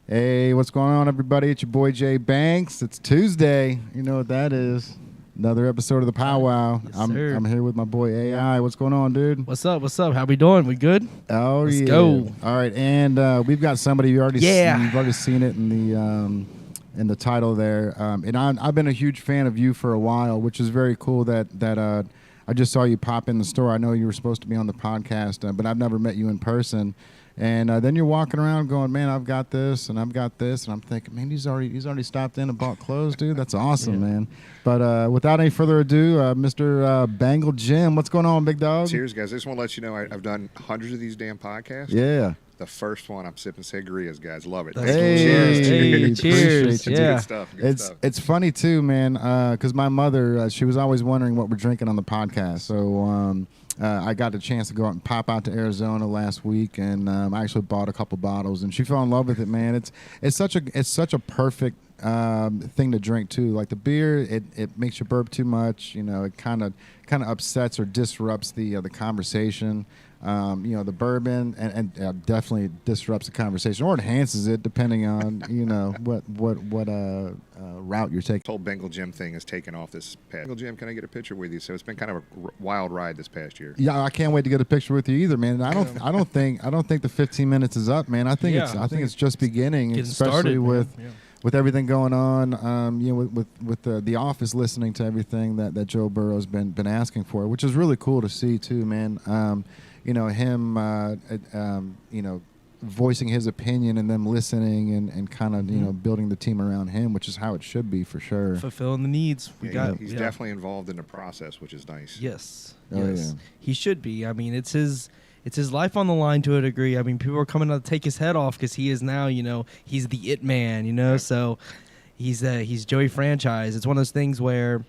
Hey, what's going on, everybody? It's your boy Jay Banks. It's Tuesday. You know what that is. Another episode of the Powwow. Yes, I'm here with my boy AI. What's going on, dude? What's up? What's up? How we doing? We good? Oh, Let's yeah. go. All right, and we've got somebody you've already seen it in the title there. And I've been a huge fan of you for a while, which is very cool that I just saw you pop in the store. I know you were supposed to be on the podcast, but I've never met you in person. And then you're walking around going, man, I've got this and I've got this, and I'm thinking, man, he's already stopped in and bought clothes, dude. That's awesome, man. But without any further ado, Mr. Bengal Jim, what's going on, big dog? Cheers, guys. I just want to let you know I've done hundreds of these damn podcasts. Yeah. The first one, I'm sipping sangrias, guys. Love it. Hey, cheers. Good stuff. Good stuff. It's funny too, man, because my mother, she was always wondering what we're drinking on the podcast. So I got the chance to go out and pop out to Arizona last week, and I actually bought a couple bottles, and she fell in love with it, man. It's such a perfect thing to drink too. Like the beer, it makes you burp too much. You know, it kind of upsets or disrupts the conversation. The bourbon and definitely disrupts the conversation or enhances it, depending on what route you're taking. This whole Bengal Jim thing has taken off this past. Bengal Jim, can I get a picture with you? So it's been kind of a wild ride this past year. Yeah, I can't wait to get a picture with you either, man. I don't think the 15 minutes is up, man. I think it's just beginning, especially with everything going on, with the office listening to everything that Joe Burrow's been asking for, which is really cool to see too, man. Him voicing his opinion and them listening and kind of building the team around him, which is how it should be for sure. Fulfilling the needs. He's definitely involved in the process, which is nice. Yes. Oh, yes. yeah. He should be. I mean, it's his life on the line to a degree. I mean, people are coming to take his head off because he is now, he's the it man, Right. So he's Joey Franchise. It's one of those things where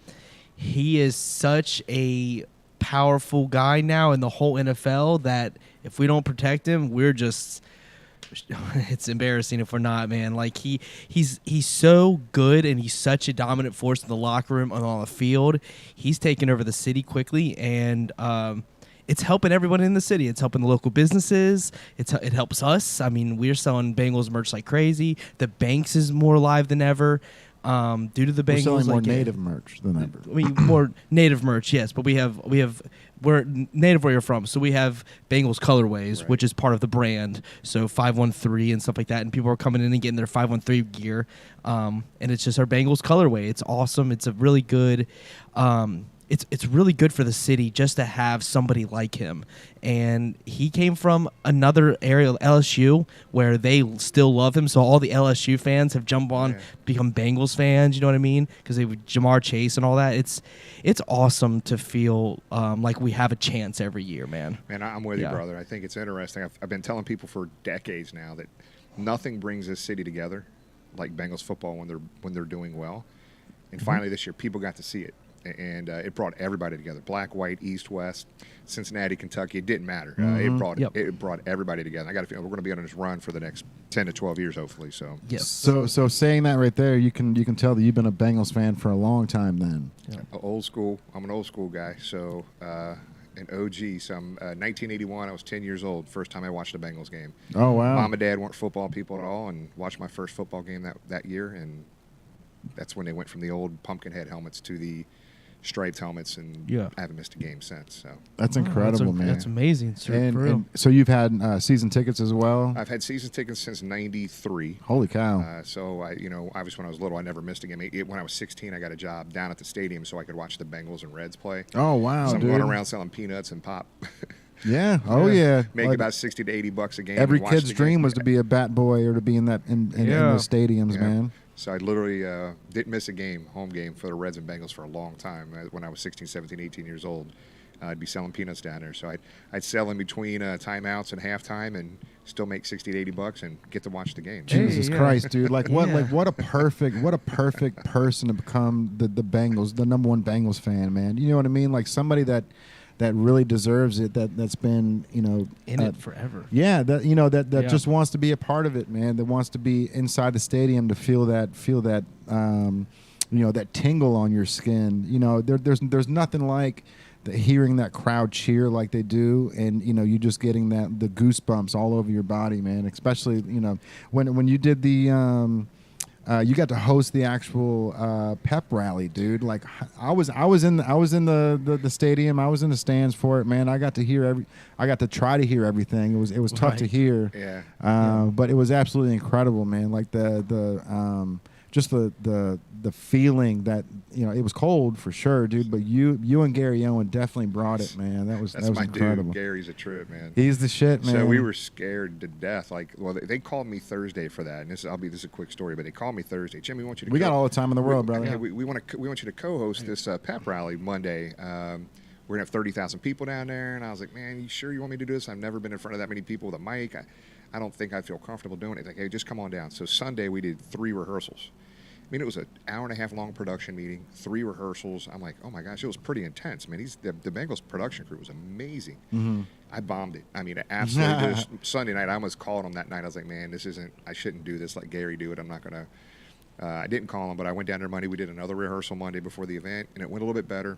he is such a powerful guy now in the whole NFL that if we don't protect him, we're just it's embarrassing if we're not, man. Like he's so good and he's such a dominant force in the locker room and on the field. He's taken over the city quickly, and it's helping everyone in the city. It's helping the local businesses. It helps us. I mean, we're selling Bengals merch like crazy. The Banks is more alive than ever. Due to the Bengals, We're selling more native merch than ever. I mean, more native merch, yes, but we're native where you're from, so we have Bengals colorways, Right. which is part of the brand. So 513 and stuff like that, and people are coming in and getting their 513 gear, and it's just our Bengals colorway. It's awesome. It's a really good. It's really good for the city just to have somebody like him. And he came from another area, LSU, where they still love him. So all the LSU fans have jumped on, become Bengals fans, you know what I mean? Because they would Jamar Chase and all that. It's awesome to feel like we have a chance every year, man. Man, I'm with you, brother. I think it's interesting. I've been telling people for decades now that nothing brings this city together like Bengals football when they're doing well. And finally this year, people got to see it. And it brought everybody together: black, white, east, west, Cincinnati, Kentucky. It didn't matter. It brought everybody together. I got a feeling we're going to be on this run for the next 10 to 12 years, hopefully. So yes. So saying that right there, you can tell that you've been a Bengals fan for a long time. Then old school. I'm an old school guy. So an OG. So I'm 1981. I was 10 years old. First time I watched a Bengals game. Oh wow. Mom and Dad weren't football people at all, and watched my first football game that year, and that's when they went from the old pumpkin head helmets to the striped helmets, and I haven't missed a game since. So that's incredible, man. That's amazing. And so you've had season tickets as well? I've had season tickets since '93. Holy cow! So obviously when I was little, I never missed a game. When I was 16, I got a job down at the stadium so I could watch the Bengals and Reds play. Oh wow, so I'm dude. going around selling peanuts and pop. Yeah. Oh yeah. Make about $60 to $80 a game. Every kid's dream was to be a bat boy or to be in the stadiums, man. So I literally didn't miss a home game for the Reds and Bengals for a long time. When I was 16, 17, 18 years old, I'd be selling peanuts down there. So I'd sell in between timeouts and halftime and still make $60 to $80 and get to watch the game. Jesus Christ, dude! What a perfect person to become the Bengals, the number one Bengals fan, man. You know what I mean? Like somebody that really deserves it. That's been in it forever. Yeah, that just wants to be a part of it, man. That wants to be inside the stadium to feel that that tingle on your skin. There's nothing like hearing that crowd cheer like they do, and you just getting the goosebumps all over your body, man. Especially when you did the. You got to host the actual pep rally, dude. Like I was in the stadium. I was in the stands for it, man. I got to try to hear everything. It was tough to hear. Yeah. But it was absolutely incredible, man. Like just the feeling that it was cold for sure, dude. But you and Gary Owen definitely brought it, man. That was my incredible. dude. Gary's a trip, man. He's the shit, man. So we were scared to death. Like, well, they called me Thursday for that, and this is a quick story, but they called me Thursday. Jim, we want you to. We got all the time in the world, brother. We want you to co-host this pep rally Monday. We're gonna have 30,000 people down there, and I was like, man, you sure you want me to do this? I've never been in front of that many people with a mic. I don't think I feel comfortable doing it. Like, hey, just come on down. So Sunday we did 3 rehearsals. I mean, it was an hour-and-a-half long production meeting, 3 rehearsals. I'm like, oh my gosh, it was pretty intense. I mean, the Bengals production crew was amazing. Mm-hmm. I bombed it. I mean, absolutely. Just Sunday night, I almost called him that night. I was like, man, I shouldn't do this like Gary do it. I'm not going to. I didn't call him, but I went down there Monday. We did another rehearsal Monday before the event, and it went a little bit better.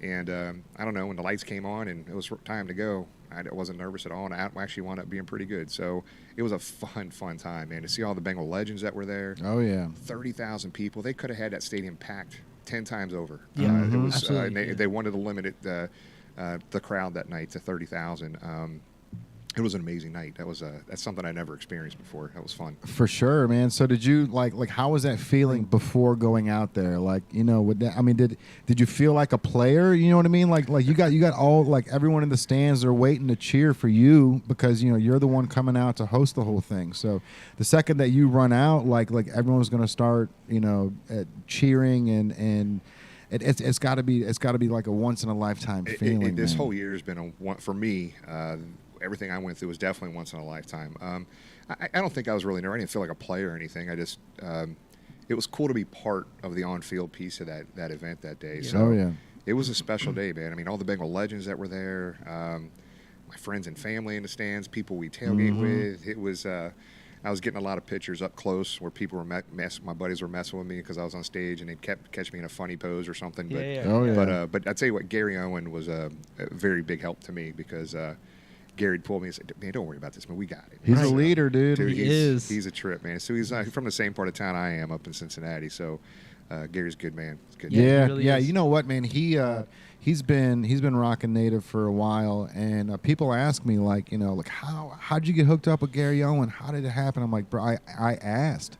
And I don't know, when the lights came on and it was time to go, I wasn't nervous at all, and I actually wound up being pretty good. So it was a fun time, man, to see all the Bengal legends that were there. Oh, yeah. 30,000 people. They could have had that stadium packed 10 times over. Yeah, it was, absolutely. they wanted to limit it, the crowd that night to 30,000. It was an amazing night. That's something I never experienced before. That was fun. For sure, man. So did you like how was that feeling before going out there? Like, with that, I mean, did you feel like a player? You know what I mean? Like you got all, like, everyone in the stands are waiting to cheer for you because you're the one coming out to host the whole thing. So the second that you run out, like everyone's going to start cheering and it's got to be like a once in a lifetime feeling. This whole year has been one for me. Everything I went through was definitely once in a lifetime. I don't think I was really nervous. I didn't feel like a player or anything. I just it was cool to be part of the on-field piece of that event that day. Yeah. So it was a special day, man. I mean, all the Bengal legends that were there, my friends and family in the stands, people we tailgate with. It was. I was getting a lot of pictures up close where people were my buddies were messing with me because I was on stage and they'd catch me in a funny pose or something. But, But I tell you what, Gary Owen was a very big help to me because Gary pulled me and said, man, don't worry about this, man. We got it. He's a leader, dude. He's a trip, man. So he's from the same part of town I am, up in Cincinnati. So Gary's a good man. He's good. Yeah, really yeah. is. You know what, man? He's been rocking Native for a while, and people ask me like how'd you get hooked up with Gary Owen? How did it happen? I'm like, bro, I asked.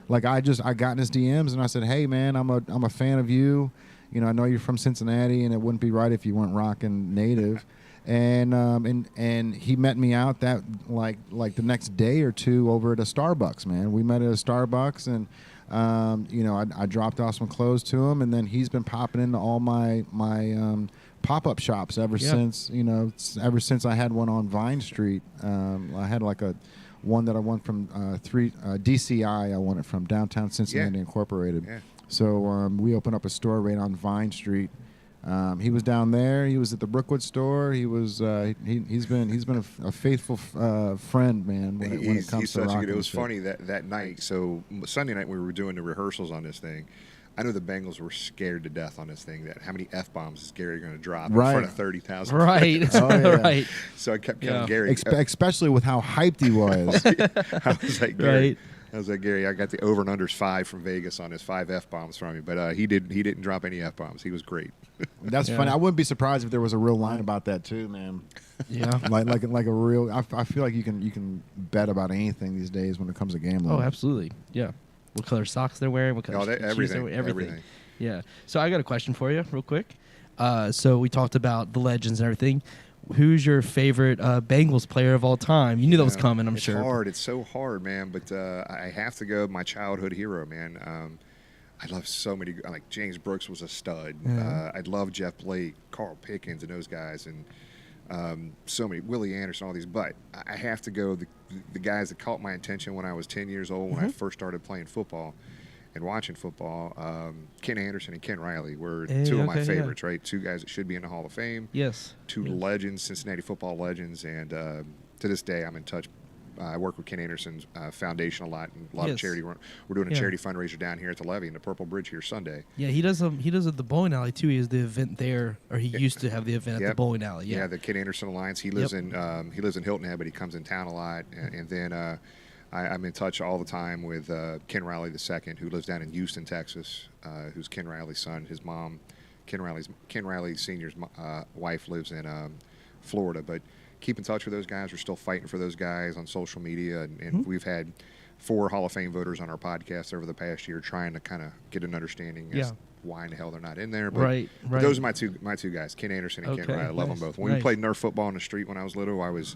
Like I got in his DMs and I said, hey man, I'm a fan of you. I know you're from Cincinnati, and it wouldn't be right if you weren't rocking Native. And he met me out that like the next day or two over at a Starbucks, man. We met at a Starbucks, and I dropped off some clothes to him, and then he's been popping into all my pop-up shops ever since I had one on Vine Street. I had like one that I won from DCI. I won it from Downtown Cincinnati Incorporated. Yeah. So we opened up a store right on Vine Street. He was down there. He was at the Brookwood store. He was. He's been a faithful friend, man. When it comes he's to such a rocking good. It was shit. funny that night. So Sunday night we were doing the rehearsals on this thing. I know the Bengals were scared to death on this thing. That how many F-bombs is Gary going to drop in front of 30,000? Right. Yeah. So I kept telling Gary, especially with how hyped he was. I was like, Gary. Right. I was like, Gary, I got the over and unders 5 from Vegas on his 5 F-bombs from me, but he didn't drop any F-bombs. He was great. That's funny. I wouldn't be surprised if there was a real line about that too, man. Yeah. like a real. I feel like you can bet about anything these days when it comes to gambling. Oh, absolutely. Yeah. What color socks they're wearing? What color shoes they're wearing? Everything. Yeah. So I got a question for you, real quick. So we talked about the legends and everything. Who's your favorite Bengals player of all time? You knew that was coming, I'm sure. It's hard. It's so hard, man. But I have to go my childhood hero, man. I love so many. Like James Brooks was a stud. Yeah. I love Jeff Blake, Carl Pickens, and those guys, and so many Willie Anderson, all these. But I have to go the guys that caught my attention when I was 10 years old, when I first started playing football and watching football. Ken Anderson and Ken Riley were two of my favorites, right? 2 guys that should be in the Hall of Fame. Yes. 2 legends, Cincinnati football legends, and to this day I'm in touch I work with Ken Anderson's foundation a lot, and a lot of Yes. charity. We're doing a charity fundraiser down here at the Levee in the Purple Bridge here Sunday. Yeah, he does at the bowling alley too. He has the event there, or he used to have the event at the bowling alley. Yeah, the Ken Anderson Alliance. He lives in Hilton Head, but he comes in town a lot. And then I'm in touch all the time with Ken Riley II, who lives down in Houston, Texas, who's Ken Riley's son. His mom, Ken Riley Sr.'s wife lives in Florida. But keep in touch with those guys. We're still fighting for those guys on social media, and we've had 4 Hall of Fame voters on our podcast over the past year trying to kind of get an as to why in the hell they're not in there. But, but those are my two guys, Ken Anderson and Ken Riley. I love them both. When we played Nerf football on the street when I was little, I was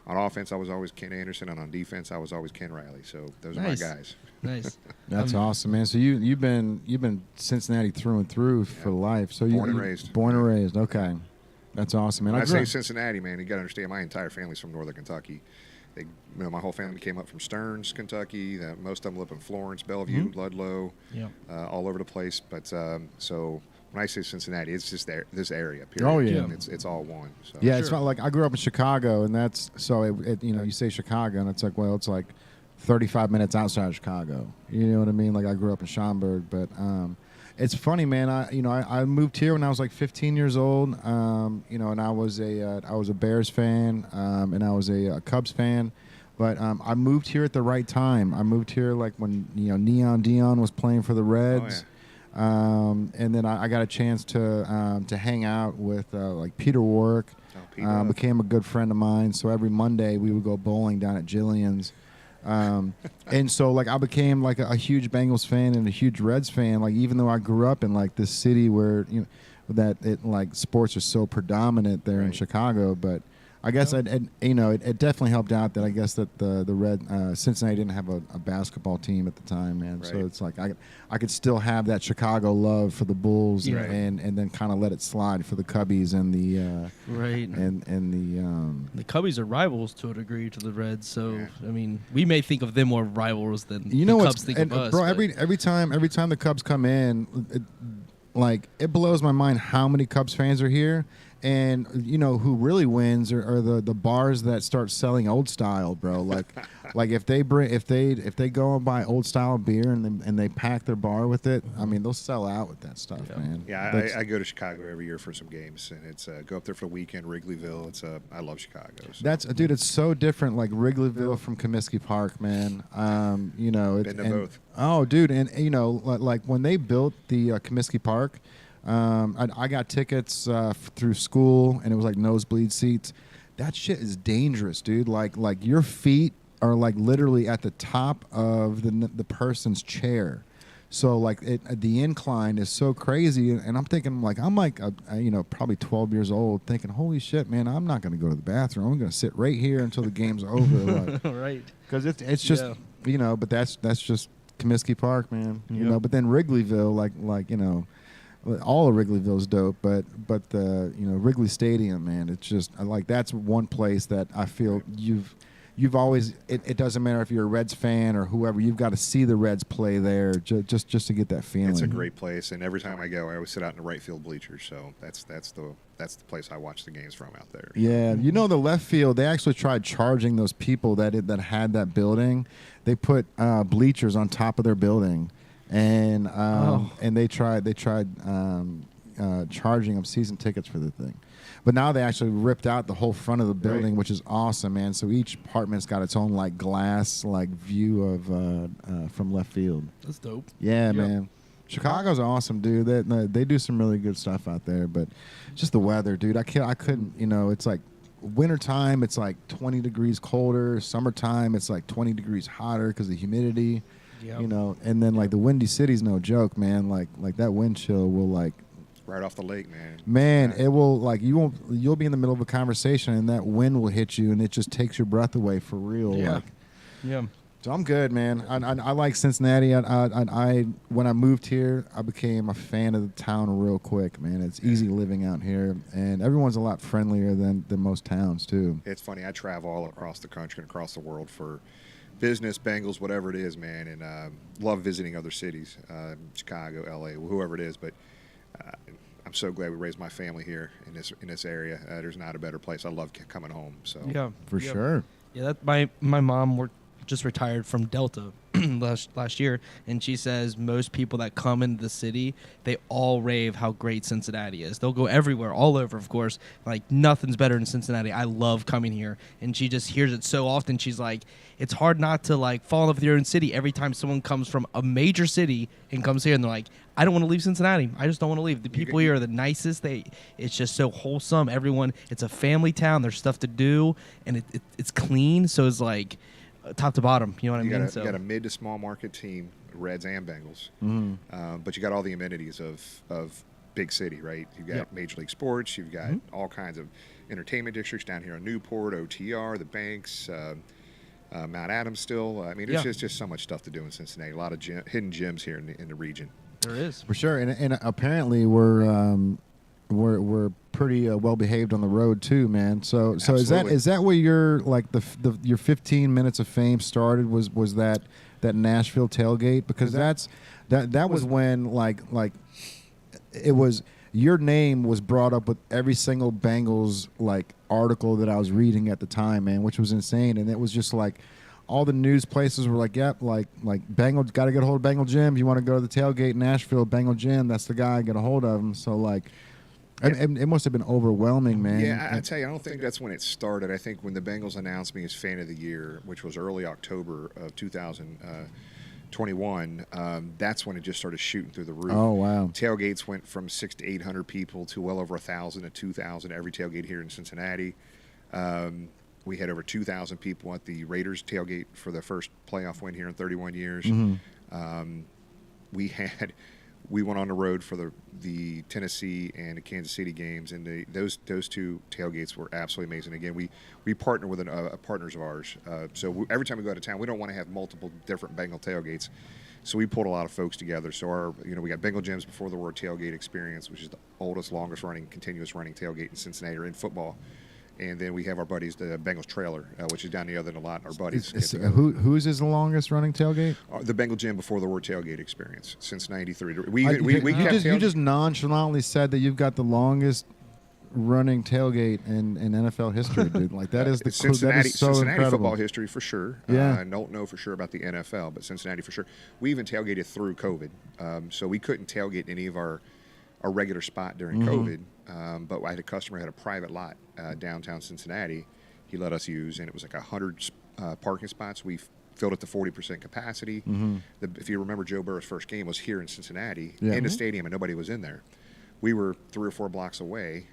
on offense. I was always Ken Anderson, and on defense, I was always Ken Riley. So those are my guys. Nice. That's awesome, man. So you've been Cincinnati through and through for life. So born and raised. Born and raised. Okay, that's awesome, man. When I say Cincinnati, man, you got to understand my entire family's from Northern Kentucky. My whole family came up from Stearns, Kentucky. Most of them live in Florence, Bellevue, Ludlow, all over the place. But so when I say Cincinnati, it's just this area. Period. Oh yeah, it's all one. So. Yeah, it's not like I grew up in Chicago, and that's so you say Chicago, and it's like, well, it's like 35 minutes outside of Chicago. You know what I mean? Like I grew up in Schaumburg, but it's funny, man. I moved here when I was like 15 years old. And I was a Bears fan, and I was a Cubs fan. But I moved here at the right time. I moved here like when Neon Dion was playing for the Reds. And then I got a chance to hang out with like Peter Warwick. Became a good friend of mine. So every Monday we would go bowling down at Jillian's. And so like I became like a huge Bengals fan and a huge Reds fan. Like even though I grew up in like this city where that like sports are so predominant there in Chicago, but I guess it definitely helped out that I guess that the Cincinnati didn't have a basketball team at the time, man. So it's like I could still have that Chicago love for the Bulls and then kind of let it slide for the Cubbies and the the Cubbies are rivals to a degree to the Reds. So I mean, we may think of them more rivals than the Cubs think of us. Bro, every time the Cubs come in, it blows my mind how many Cubs fans are here. And who really wins are the bars that start selling old style, bro. Like if they go and buy old style beer and they pack their bar with it, I mean they'll sell out with that stuff, man. Yeah, I go to Chicago every year for some games, and it's go up there for the weekend, Wrigleyville. I love Chicago. So. Dude, it's so different. Like Wrigleyville from Comiskey Park, man. Been to both. Oh, dude, and like when they built the Comiskey Park. I got tickets through school, and it was like nosebleed seats. That shit is dangerous, dude. Like your feet are like literally at the top of the person's chair. So like the incline is so crazy, and I'm thinking probably 12 years old, thinking, holy shit, man, I'm not gonna go to the bathroom. I'm gonna sit right here until the game's over. Right? Because it's just but that's just Comiskey Park, man. But then Wrigleyville, all of Wrigleyville's dope, but the Wrigley Stadium, man, it's just that's one place that I feel you've always it doesn't matter if you're a Reds fan or whoever, you've got to see the Reds play there just to get that feeling. It's a great place, and every time I go, I always sit out in the right field bleachers. So that's the place I watch the games from out there. Yeah, the left field, they actually tried charging those people that had that building. They put bleachers on top of their building. And they tried charging them season tickets for the thing, but now they actually ripped out the whole front of the building, which is awesome, man. So each apartment's got its own like glass view of from left field. That's dope. Yeah, man. Chicago's awesome, dude. They do some really good stuff out there, but just the weather, dude. I couldn't. It's like wintertime, it's like 20 degrees colder. Summertime, it's like 20 degrees hotter because of the humidity. Yep. And then like the Windy City's no joke, man. Like that wind chill will right off the lake, man. Man, it will you'll be in the middle of a conversation and that wind will hit you and it just takes your breath away for real. Yeah. So I'm good, man. I like Cincinnati. I when I moved here, I became a fan of the town real quick, man. It's easy living out here, and everyone's a lot friendlier than most towns too. It's funny. I travel all across the country and across the world for business, Bengals, whatever it is, man, and love visiting other cities, Chicago, LA, whoever it is. But I'm so glad we raised my family here in this area. There's not a better place. I love coming home. So for sure. Yeah, that my mom just retired from Delta last year, and she says most people that come into the city, they all rave how great Cincinnati is. They'll go everywhere, all over, of course. Like, nothing's better than Cincinnati. I love coming here, and she just hears it so often. She's like, it's hard not to like fall in love with your own city every time someone comes from a major city and comes here, and they're like, I don't want to leave Cincinnati. I just don't want to leave. The people here are the nicest. It's just so wholesome. Everyone, it's a family town. There's stuff to do, and it's clean. So it's like top to bottom. You know what I mean? You got a mid to small market team, Reds and Bengals, but you got all the amenities of big city, right? You've got Major League Sports. You've got all kinds of entertainment districts down here in Newport, OTR, the banks, Mount Adams still. I mean, there's just so much stuff to do in Cincinnati. A lot of hidden gems here in the region. There is. For sure. And apparently we're pretty well behaved on the road too, man. So is that where your like your 15 minutes of fame started? Was that Nashville tailgate? Because that was when like it was, your name was brought up with every single Bengals like article that I was reading at the time, man, which was insane. And it was just like all the news places were like, yep, like Bengal, got to get a hold of Bengal Jim. You want to go to the tailgate in Nashville, Bengal Jim, that's the guy, get a hold of him. So like, it must have been overwhelming, man. Yeah, I tell you, I don't think that's when it started. I think when the Bengals announced me as fan of the year, which was early October of 2021, that's when it just started shooting through the roof. Oh, wow. Tailgates went from 600 to 800 people to well over 1,000 to 2,000 every tailgate here in Cincinnati. We had over 2,000 people at the Raiders tailgate for the first playoff win here in 31 years. We went on the road for the Tennessee and the Kansas City games, and those two tailgates were absolutely amazing. Again, we partner with partners of ours, so every time we go out of town, we don't want to have multiple different Bengal tailgates. So we pulled a lot of folks together. So we got Bengal Jim's Before the War tailgate experience, which is the oldest, longest running, continuous running tailgate in Cincinnati or in football. And then we have our buddies, the Bengals Trailer, which is down the other lot. Our buddies. Whose is the longest running tailgate? The Bengal Jim Before the War tailgate experience since '93. You just nonchalantly said that you've got the longest running tailgate in NFL history, dude. Like that is Cincinnati incredible. football history for sure. Yeah. I don't know for sure about the NFL, but Cincinnati for sure. We even tailgated through COVID, so we couldn't tailgate any of our regular spot during COVID. But I had a customer who had a private lot downtown Cincinnati. He let us use, and it was like 100 parking spots. We filled it to 40% capacity. If you remember, Joe Burrow's first game was here in Cincinnati in the stadium, and nobody was in there. We were 3 or 4 blocks away.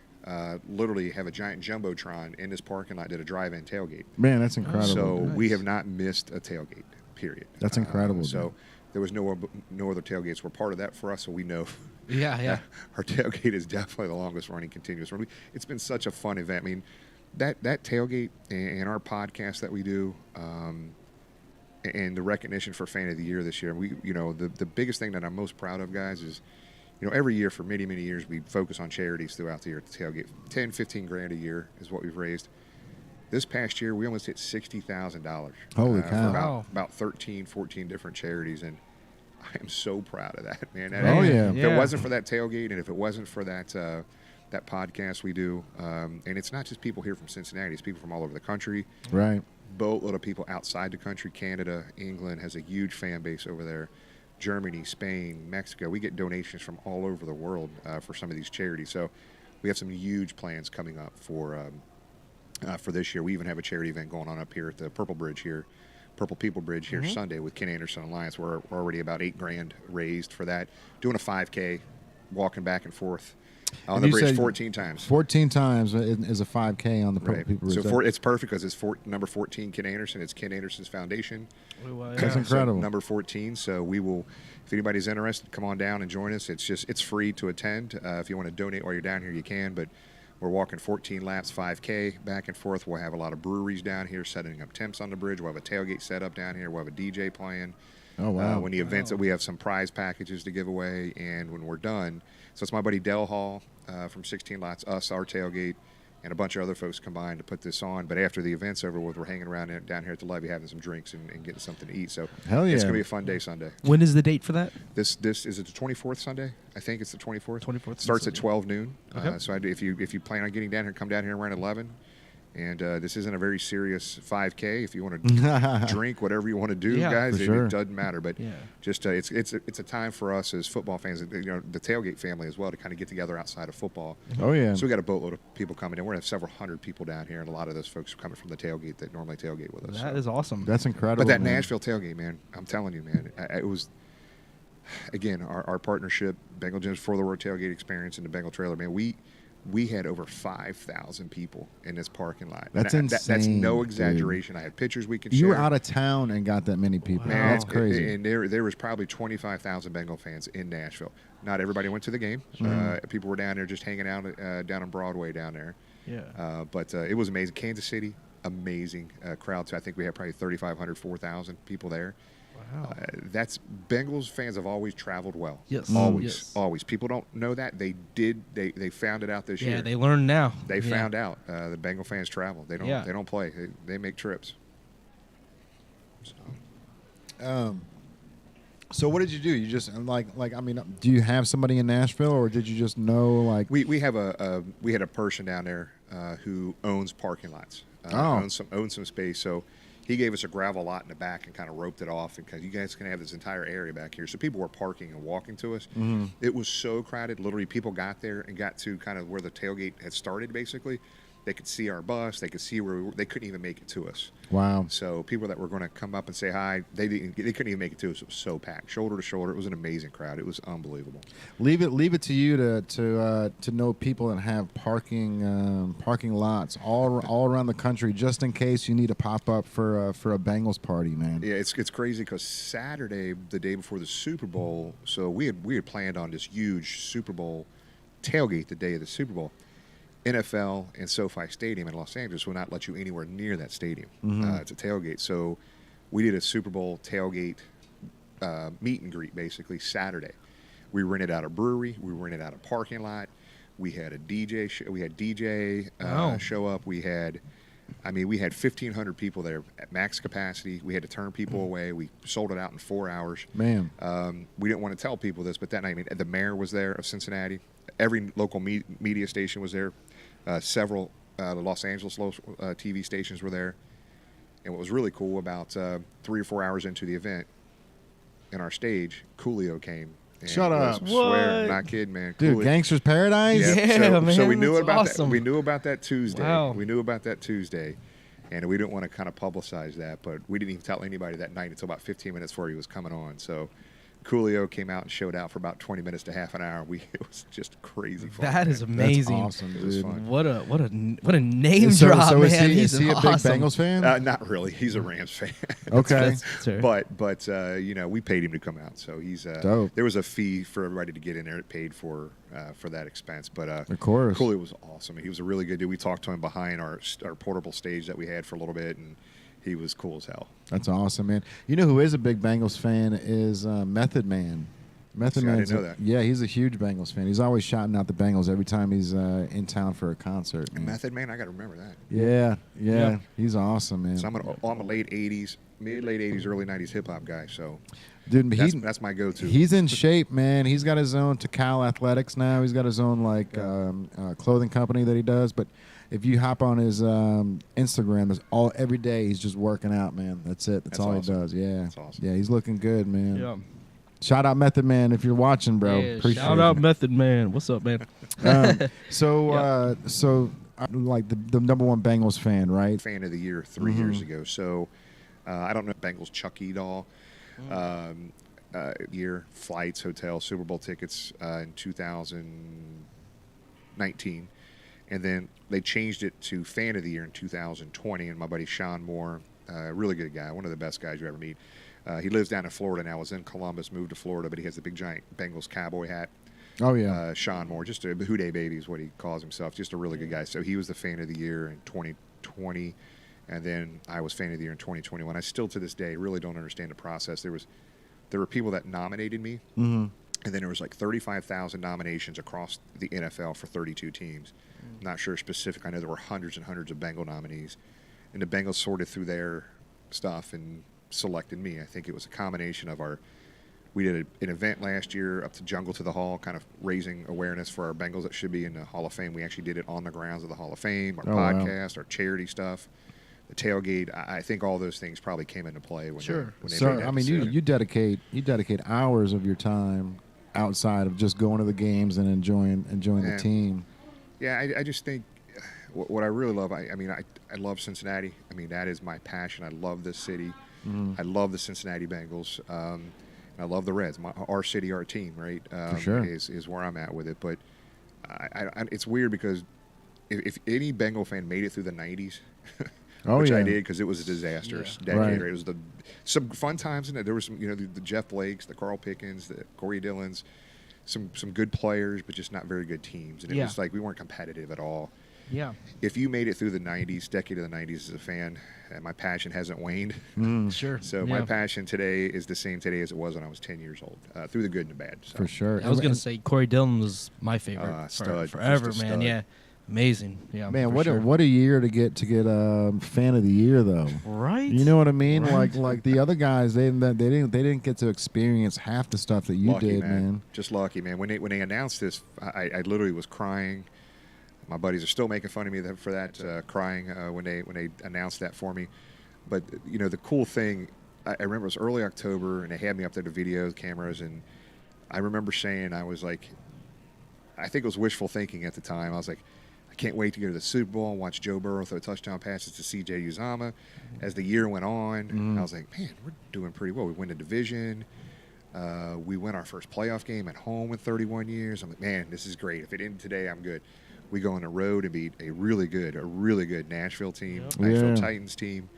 Literally have a giant jumbotron in this parking lot, did a drive-in tailgate. Man, that's incredible. So we have not missed a tailgate, period. That's incredible. So there was no other tailgates were part of that for us, so we know. Yeah. Our tailgate is definitely the longest running continuous run. It's been such a fun event. I mean, that tailgate and our podcast that we do, and the recognition for Fan of the Year this year. The biggest thing that I'm most proud of, guys, is every year for many, many years we focus on charities throughout the year at the tailgate. 10, 15 grand a year is what we've raised. This past year, we almost hit $60,000. Holy cow. For about 13, 14 different charities, and I am so proud of that, man. If it wasn't for that tailgate, and if it wasn't for that podcast we do, and it's not just people here from Cincinnati, it's people from all over the country. Right. Boatload of people outside the country. Canada, England has a huge fan base over there. Germany, Spain, Mexico. We get donations from all over the world for some of these charities. So we have some huge plans coming up for this year. We even have a charity event going on up here at the Purple People Bridge here Sunday with Ken Anderson Alliance. We're already about $8 grand raised for that. Doing a 5K, walking back and forth on the bridge 14 times. 14 times is a 5K on the Purple People Bridge. So it's perfect because it's number 14, Ken Anderson. It's Ken Anderson's foundation. That's incredible. So number 14. So we will, if anybody's interested, come on down and join us. It's free to attend. If you want to donate while you're down here, you can. But we're walking 14 laps, 5K, back and forth. We'll have a lot of breweries down here setting up tents on the bridge. We'll have a tailgate set up down here. We'll have a DJ playing. Oh, wow. When the events, we have some prize packages to give away. And when we're done, so it's my buddy Del Hall from 16 Lots, us, our tailgate, and a bunch of other folks combined to put this on. But after the event's over with, we're hanging around down here at the levee having some drinks and getting something to eat. So hell yeah. It's going to be a fun day Sunday. When is the date for that? This is it the 24th Sunday? I think it's the 24th. 24th. Starts at 12 noon. Okay. So if you plan on getting down here, come down here around 11. And this isn't a very serious 5K. If you want to drink, whatever you want to do, Yeah, guys, for sure. it doesn't matter. But Yeah. just it's a time for us as football fans, the tailgate family as well, to kind of get together outside of football. Oh yeah. So we got a boatload of people coming in. We're gonna have several hundred people down here, and a lot of those folks are coming from the tailgate that normally tailgate with us. That so. is awesome. That's incredible. But that man. Nashville tailgate, man, I'm telling you, man, it was, again, our partnership, Bengal Jim's For the World Tailgate Experience and the Bengal Trailer, man, we had over 5,000 people in this parking lot. That's And that's insane, no dude. exaggeration. I had pictures we could share. You were out of town and got that many people. Man, That's crazy. And there was probably 25,000 Bengal fans in Nashville. Not everybody went to the game. People were down there just hanging out down on Broadway down there. Yeah. But it was amazing. Kansas City, amazing crowd. So I think we had probably 3,500, 4,000 people there. Wow. That's Bengals fans have always traveled well. Yes. Always, Yes. always. People don't know that. They did. They found it out this year. Yeah, they learn now. They Yeah. found out the Bengal fans travel. They don't. Yeah. They don't play. They make trips. So what did you do? You just I mean, do you have somebody in Nashville, or did you just know like? We had a person down there who owns parking lots. Owns some space. So he gave us a gravel lot in the back and kind of roped it off, and you guys can have this entire area back here. So people were parking and walking to us. Mm-hmm. It was so crowded. Literally, people got there and got to kind of where the tailgate had started. Basically, they could see our bus. They could see where we were. They couldn't even make it to us. Wow. So people that were going to come up and say hi, they couldn't even make it to us. It was so packed, shoulder to shoulder. It was an amazing crowd. It was unbelievable. Leave it to you to know people that have parking lots all around the country, just in case you need to pop up for a Bengals party, man. Yeah, it's crazy because Saturday, the day before the Super Bowl, so we had planned on this huge Super Bowl tailgate the day of the Super Bowl. NFL and SoFi Stadium in Los Angeles will not let you anywhere near that stadium. It's a tailgate. So we did a Super Bowl tailgate meet and greet basically Saturday. We rented out a brewery. We rented out a parking lot. We had a DJ. We had DJ show up. We had 1,500 people there at max capacity. We had to turn people away. We sold it out in 4 hours. Man. We didn't want to tell people this, but that night, I mean, the mayor was there of Cincinnati. Every local media station was there. Several the Los Angeles TV stations were there. And what was really cool, about 3 or 4 hours into the event, in our stage, Coolio came. And Shut up. I swear, What? not kidding, man. Dude, Coolio- Gangster's Paradise? Yeah, man, so we knew that's about awesome. that. We knew about that Tuesday. Wow. We knew about that Tuesday, and we didn't want to kind of publicize that, but we didn't even tell anybody that night until about 15 minutes before he was coming on. So Coolio came out and showed out for about 20 minutes to half an hour. It was just crazy fun. That is That's amazing. awesome, It was dude. fun. What a name So drop, is man. he, He's is he a big awesome. Bengals fan? Not really. He's a Rams fan. Okay. That's fair. But we paid him to come out, so he's Dope. There was a fee for everybody to get in there. It paid for that expense, but Of course. Cooley was awesome. He was a really good dude. We talked to him behind our portable stage that we had for a little bit, and he was cool as hell. That's awesome, man. You know who is a big Bengals fan is Method Man. Method See, I Man's didn't know that. Yeah, he's a huge Bengals fan. He's always shouting out the Bengals every time he's in town for a concert. Man. Method Man, I got to remember that. Yeah, Yeah. he's awesome, man. So I'm a late '80s, mid-late '80s, early '90s hip hop guy. So Dude, that's my go-to. He's in shape, man. He's got his own Takal Athletics now. He's got his own clothing company that he does. But if you hop on his Instagram, every day he's just working out, man. That's it. That's all awesome. he does. Yeah, That's awesome. Yeah, he's looking good, man. Yeah. Shout out Method Man if you're watching, bro. Yeah, Appreciate shout out it. Method Man. What's up, man? Like the number one Bengals fan, right? Fan of the year 3 years ago. So I don't know Bengals Chuck E. doll. Year, flights, hotels, Super Bowl tickets in 2019. And then they changed it to Fan of the Year in 2020. And my buddy Sean Moore, really good guy, one of the best guys you ever meet. He lives down in Florida now. Was in Columbus, moved to Florida, but he has the big giant Bengals cowboy hat. Oh yeah. Sean Moore, just a Houday baby is what he calls himself. Just a really good guy. So he was the Fan of the Year in 2020, and then I was Fan of the Year in 2021. I still to this day really don't understand the process. There were people that nominated me, and then there was like 35,000 nominations across the NFL for 32 teams. Not sure specific. I know there were hundreds and hundreds of Bengal nominees, and the Bengals sorted through their stuff and selected me. I think it was a combination of our We did an event last year up to Jungle to the Hall, kind of raising awareness for our Bengals that should be in the Hall of Fame. We actually did it on the grounds of the Hall of Fame, our podcast, our charity stuff, the tailgate. I think all those things probably came into play when they made that I mean, decision. you dedicate hours of your time outside of just going to the games and enjoying the team. Yeah, I just think what I really love. I mean, I love Cincinnati. I mean, that is my passion. I love this city. I love the Cincinnati Bengals. I love the Reds. Our city, our team, right? For sure. Is where I'm at with it. But it's weird because if any Bengal fan made it through the 90s, which I did because it was a disastrous decade. Right. It was some fun times in it. There was some, the Jeff Blakes, the Carl Pickens, the Corey Dillons, some good players, but just not very good teams. And it was like we weren't competitive at all. Yeah. If you made it through the 90s, decade of the 90s as a fan, my passion hasn't waned. Sure. So my passion today is the same today as it was when I was 10 years old, through the good and the bad. So. For sure. I was going to say Corey Dillon was my favorite forever, man. Yeah. Amazing. Yeah. Man, what a year to get fan of the year though. Right. You know what I mean? Right. Like the other guys, they didn't get to experience half the stuff that you did, man. Just lucky, man. When they announced this, I literally was crying. My buddies are still making fun of me for that, crying when they announced that for me. But the cool thing, I remember it was early October, and they had me up there to video cameras, and I remember saying, I was like, I think it was wishful thinking at the time. I was like, I can't wait to go to the Super Bowl and watch Joe Burrow throw touchdown passes to C.J. Uzomah. As the year went on, I was like, man, we're doing pretty well. We win the division. We win our first playoff game at home in 31 years. I'm like, man, this is great. If it ended today, I'm good. We go on the road and beat a really good Nashville team, Nashville Titans team.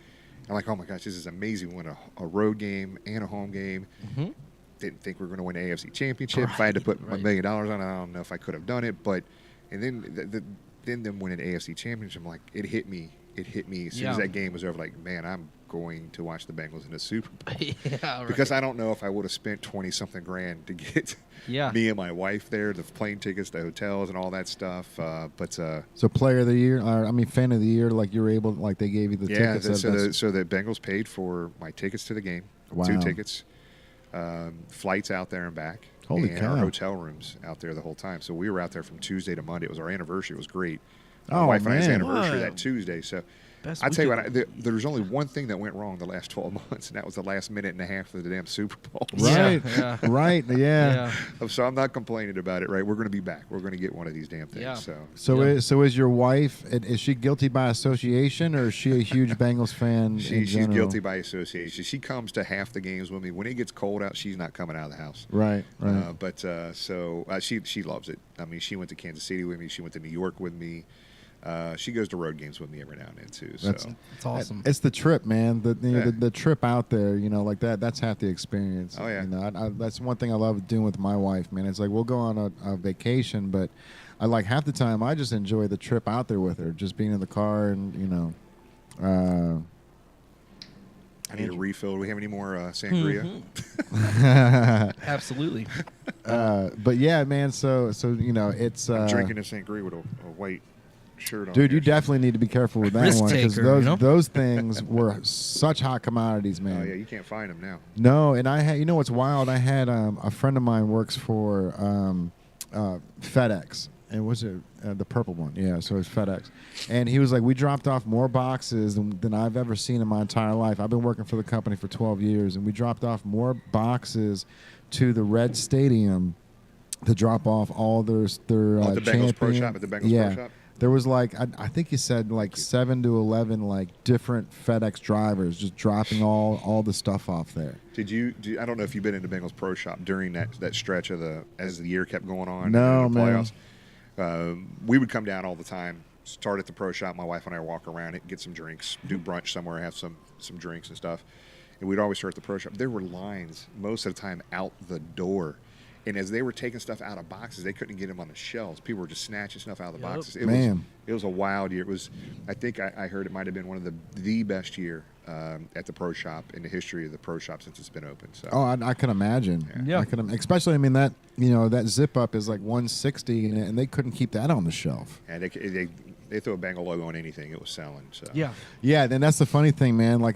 I'm like, oh my gosh, this is amazing. We won a road game and a home game. Didn't think we were going to win an AFC championship. If I had to put $1 million on it, I don't know if I could have done it. But and then them winning an AFC championship, I'm like, it hit me. As soon as that game was over, like, man, I'm going to watch the Bengals in the Super Bowl. Because I don't know if I would have spent 20-something grand to get me and my wife there, the plane tickets, the hotels, and all that stuff. So player of the year, fan of the year, like you were able, like they gave you the tickets. So the Bengals paid for my tickets to the game, 2 tickets, flights out there and back. Holy and cow. our hotel rooms out there the whole time. So we were out there from Tuesday to Monday. It was our anniversary. It was great. My wife and I's anniversary that Tuesday. So I tell you what, there's only one thing that went wrong the last 12 months, and that was the last minute and a half of the damn Super Bowl. Right. Right. Yeah. So I'm not complaining about it. Right. We're going to be back. We're going to get one of these damn things. Yeah. So is your wife? Is she guilty by association, or is she a huge Bengals fan? She's guilty by association. She comes to half the games with me. When it gets cold out, she's not coming out of the house. Right. She loves it. I mean, she went to Kansas City with me. She went to New York with me. She goes to road games with me every now and then too. So that's awesome. It's the trip, man. The trip out there, like that. That's half the experience. Oh yeah. That's one thing I love doing with my wife, man. It's like we'll go on a vacation, but I like half the time I just enjoy the trip out there with her, just being in the car and I need a refill. Do we have any more sangria? Absolutely. But yeah, man. So it's I'm drinking a sangria with a white shirt on. Dude, here. you definitely need to be careful with that Risk one because taker, those things were such hot commodities, man. Oh yeah, you can't find them now. No, and I had, what's wild? I had a friend of mine works for FedEx. And was it the purple one? Yeah, so it's FedEx. And he was like, we dropped off more boxes than I've ever seen in my entire life. I've been working for the company for 12 years, and we dropped off more boxes to the Red Stadium to drop off all their the Bengals Pro Shop at the Bengals Pro Shop? There was like, I think he said like 7 to 11 like different FedEx drivers just dropping all the stuff off there. I don't know if you've been in the Bengals Pro Shop during that stretch as the year kept going on. No, in the playoffs. Man. We would come down all the time, start at the Pro Shop. My wife and I walk around it, get some drinks, do brunch somewhere, have some drinks and stuff. And we'd always start at the Pro Shop. There were lines most of the time out the door. And as they were taking stuff out of boxes, they couldn't get them on the shelves. People were just snatching stuff out of the boxes. It was a wild year. It was, I think I heard it might have been one of the best year at the Pro Shop in the history of the Pro Shop since it's been open. So. Oh, I can imagine. Yeah. Especially, that zip up is like 160, and they couldn't keep that on the shelf. And they threw a Bengal logo on anything, it was selling. So Yeah. Yeah, and that's the funny thing, man. Like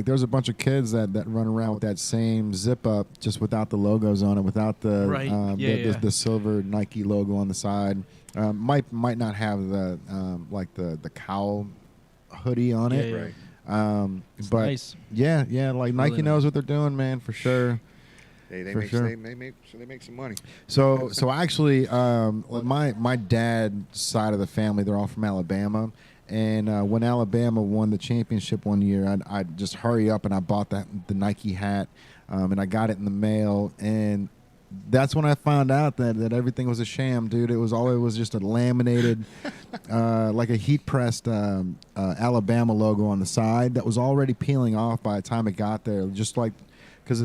there's a bunch of kids that run around with that same zip up, just without the logos on it, without the Right. the silver Nike logo on the side. Might not have the like the cowl hoodie on it. Yeah. right. But nice. yeah, like Nike Really knows nice. what they're doing, man, for sure. They For make sure. they make some money. So actually, my dad's side of the family, they're all from Alabama, and when Alabama won the championship one year, I'd just hurry up and I bought the Nike hat, and I got it in the mail, and that's when I found out that everything was a sham, dude. It was just a laminated, like a heat pressed Alabama logo on the side that was already peeling off by the time it got there, just like. Because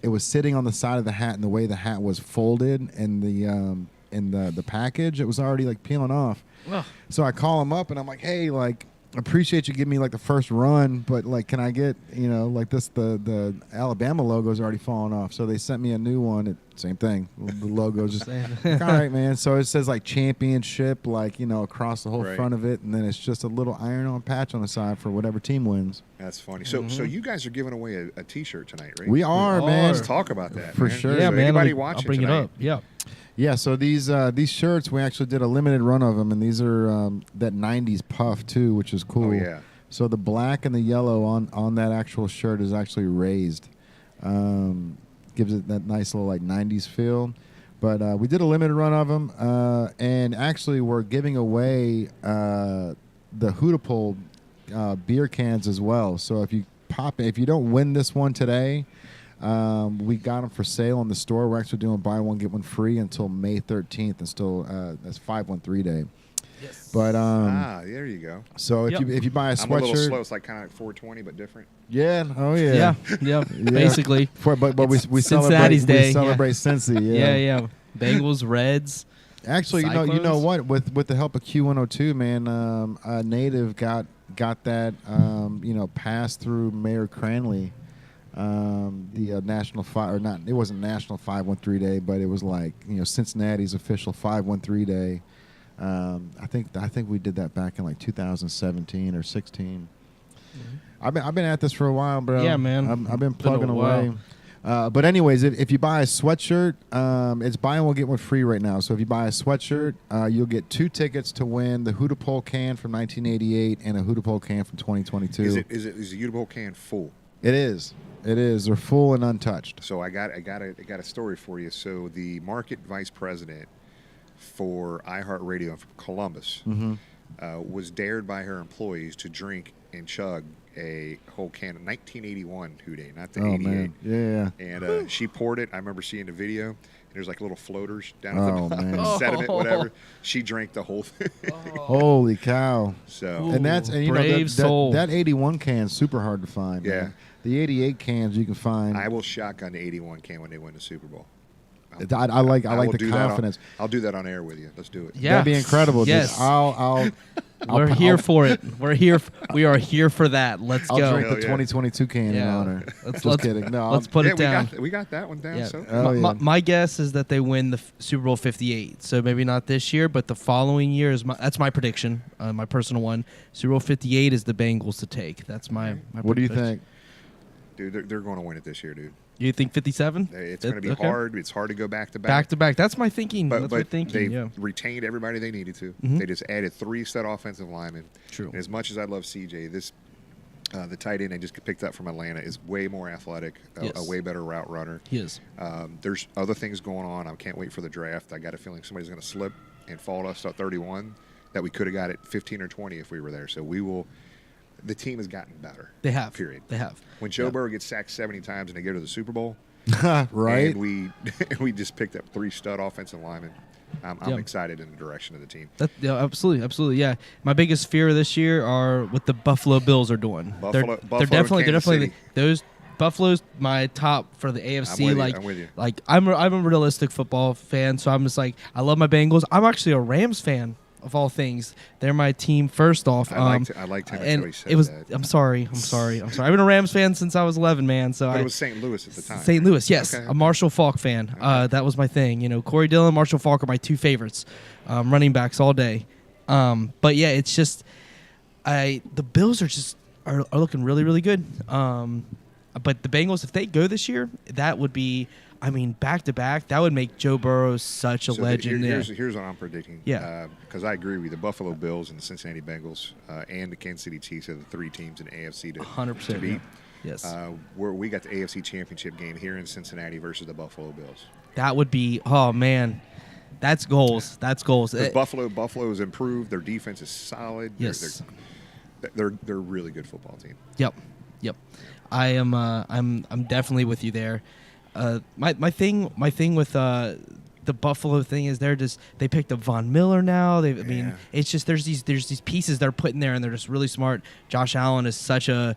it was sitting on the side of the hat, and the way the hat was folded in the package, it was already like peeling off. Ugh. So I call him up and I'm like, hey, like, appreciate you giving me like the first run, but like, can I get like this? The Alabama logo's already fallen off, so they sent me a new one. Same thing. The logo's just like, all right, man. So it says like championship, like across the whole Right. front of it, and then it's just a little iron-on patch on the side for whatever team wins. That's funny. So you guys are giving away a T-shirt tonight, right? We are, man. Let's talk about that For man. sure. Yeah, So man. Anybody I'll watching bring tonight, it up. Yeah. Yeah, so these shirts, we actually did a limited run of them, and these are that 90s puff, too, which is cool. Oh yeah. So the black and the yellow on that actual shirt is actually raised. Gives it that nice little like 90s feel. But we did a limited run of them, and actually we're giving away the Hootapole beer cans as well. So if you don't win this one today, we got them for sale in the store. We're actually doing buy one get one free until May 13th, and still that's 513 day. Yes. But There you go. so Yep. if you buy a I'm a little sweatshirt, slow. It's like kind of like 420, but different. yeah, oh yeah, Yeah. Basically. But we Cincinnati's celebrate Day, we celebrate Cincy. Yeah. Bengals, Reds. Actually, you know Cyclones? what? With the help of Q102, man, a native got that passed through Mayor Cranley, the national or not. It wasn't National 513 Day, but it was like Cincinnati's official 513 Day. I think we did that back in like 2017 or 16. I've been at this for a while, bro. Yeah, man. I've been a plugging while. away. But anyways, if you buy a sweatshirt, it's buy one get one free right now. So if you buy a sweatshirt, you'll get 2 tickets to win the Hootapole can from 1988 and a Hootapole can from 2022. Is the Utah can full? It is. They're full and untouched. So I got a story for you. So the market vice president for iHeartRadio from Columbus was dared by her employees to drink and chug a whole can of 1981 Houday, not the 88. Man. Yeah. And she poured it. I remember seeing the video. And there's like little floaters down at Oh, the man. bottom, sediment, whatever. She drank the whole thing. Holy cow. So And that's and brave soul. that 81 can is super hard to find. Yeah. Man. The 88 cans you can find. I will shotgun the 81 can when they win the Super Bowl. I like will the do that confidence. I'll do that on air with you. Let's do it. Yeah. That'd be incredible. dude. Yes. I'll We're here for it. We are here for that. Let's I'll go. drink the Hell yeah. 2022 can in Yeah. honor. Let's- Just kidding. No, Let's put Yeah, it down. we got that one down. Yeah. So Oh, yeah. My guess is that they win the Super Bowl 58. So maybe not this year, but the following year is that's my prediction, my personal one. Super Bowl 58 is the Bengals to take. That's my what do you prediction. think? dude, they're going to win it this year, dude. You think 57? It's going to be Okay. hard. It's hard to go back to Back to back. That's my thinking. But That's my thinking. they Yeah. retained everybody they needed to. Mhm. They just added 3 stud offensive linemen. True. And as much as I love CJ, the tight end they just picked up from Atlanta is way more athletic, a Yes. way better route runner. He is. There's other things going on. I can't wait for the draft. I got a feeling somebody's going to slip and fall to us at 31 that we could have got at 15 or 20 if we were there. So we will. The team has gotten better. They have. Period. They have. When Joe Burrow gets sacked 70 times and they go to the Super Bowl, Right? and we just picked up 3 stud offensive linemen. I'm Yeah. excited in the direction of the team. Yeah, absolutely. Yeah, my biggest fear this year are what the Buffalo Bills are doing. Buffalo, they're definitely Kansas City. those Buffalo's my top for the AFC. I'm with you. Like I'm a realistic football fan, so I'm just like I love my Bengals. I'm actually a Rams fan of all things. They're my team first off. I liked him and until he said it was. that. I'm sorry. I've been a Rams fan since I was 11, man. So But I it was St. Louis at the time. St. Louis, yes. Okay, A Marshall Faulk fan. Okay. That was my thing. Corey Dillon, Marshall Faulk are my 2 favorites. Running backs all day. But yeah, it's just the Bills are looking really, really good. But the Bengals, if they go this year, that would be, I mean, back to back. That would make Joe Burrow such a legend. Here's what I'm predicting. Yeah. Because I agree with you. The Buffalo Bills and the Cincinnati Bengals and the Kansas City Chiefs are the three teams in the AFC to 100% beat. Yes. Where we got the AFC Championship game here in Cincinnati versus the Buffalo Bills. That would be, oh man, that's goals. That's goals. Buffalo has improved. Their defense is solid. Yes. They're a really good football team. Yep. I am. I'm definitely with you there. My thing with the Buffalo thing is they picked up Von Miller now. I mean, it's just there's these pieces they're putting there and they're just really smart. Josh Allen is such a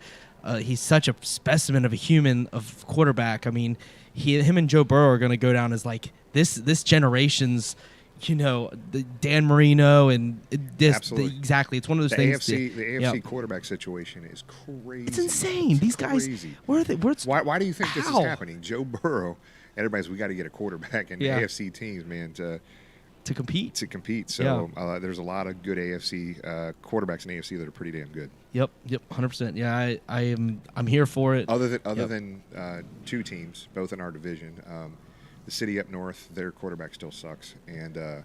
specimen of a human of quarterback. I mean, him and Joe Burrow are going to go down as like this generation's, the Dan Marino and exactly. It's one of those things. The AFC quarterback situation is crazy. It's insane. These guys, where are they? Why do you think this is happening? Joe Burrow, we got to get a quarterback in AFC teams, man, to compete. So there's a lot of good AFC quarterbacks in AFC that are pretty damn good. Yep, 100%. Yeah, I'm here for it. Other than two teams, both in our division. The city up north, their quarterback still sucks, and the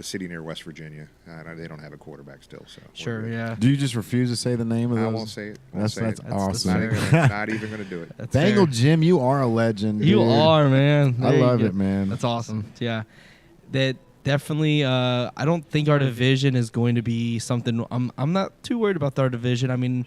city near West Virginia, they don't have a quarterback still. So sure, yeah. Do you just refuse to say the name of those? I won't say it. That's awesome. Not even going to do it. Bengal Jim, you are a legend. You dude. are, man. I love it, man. That's awesome. Yeah, that definitely. I don't think our division is going to be something. I'm not too worried about our division. I mean.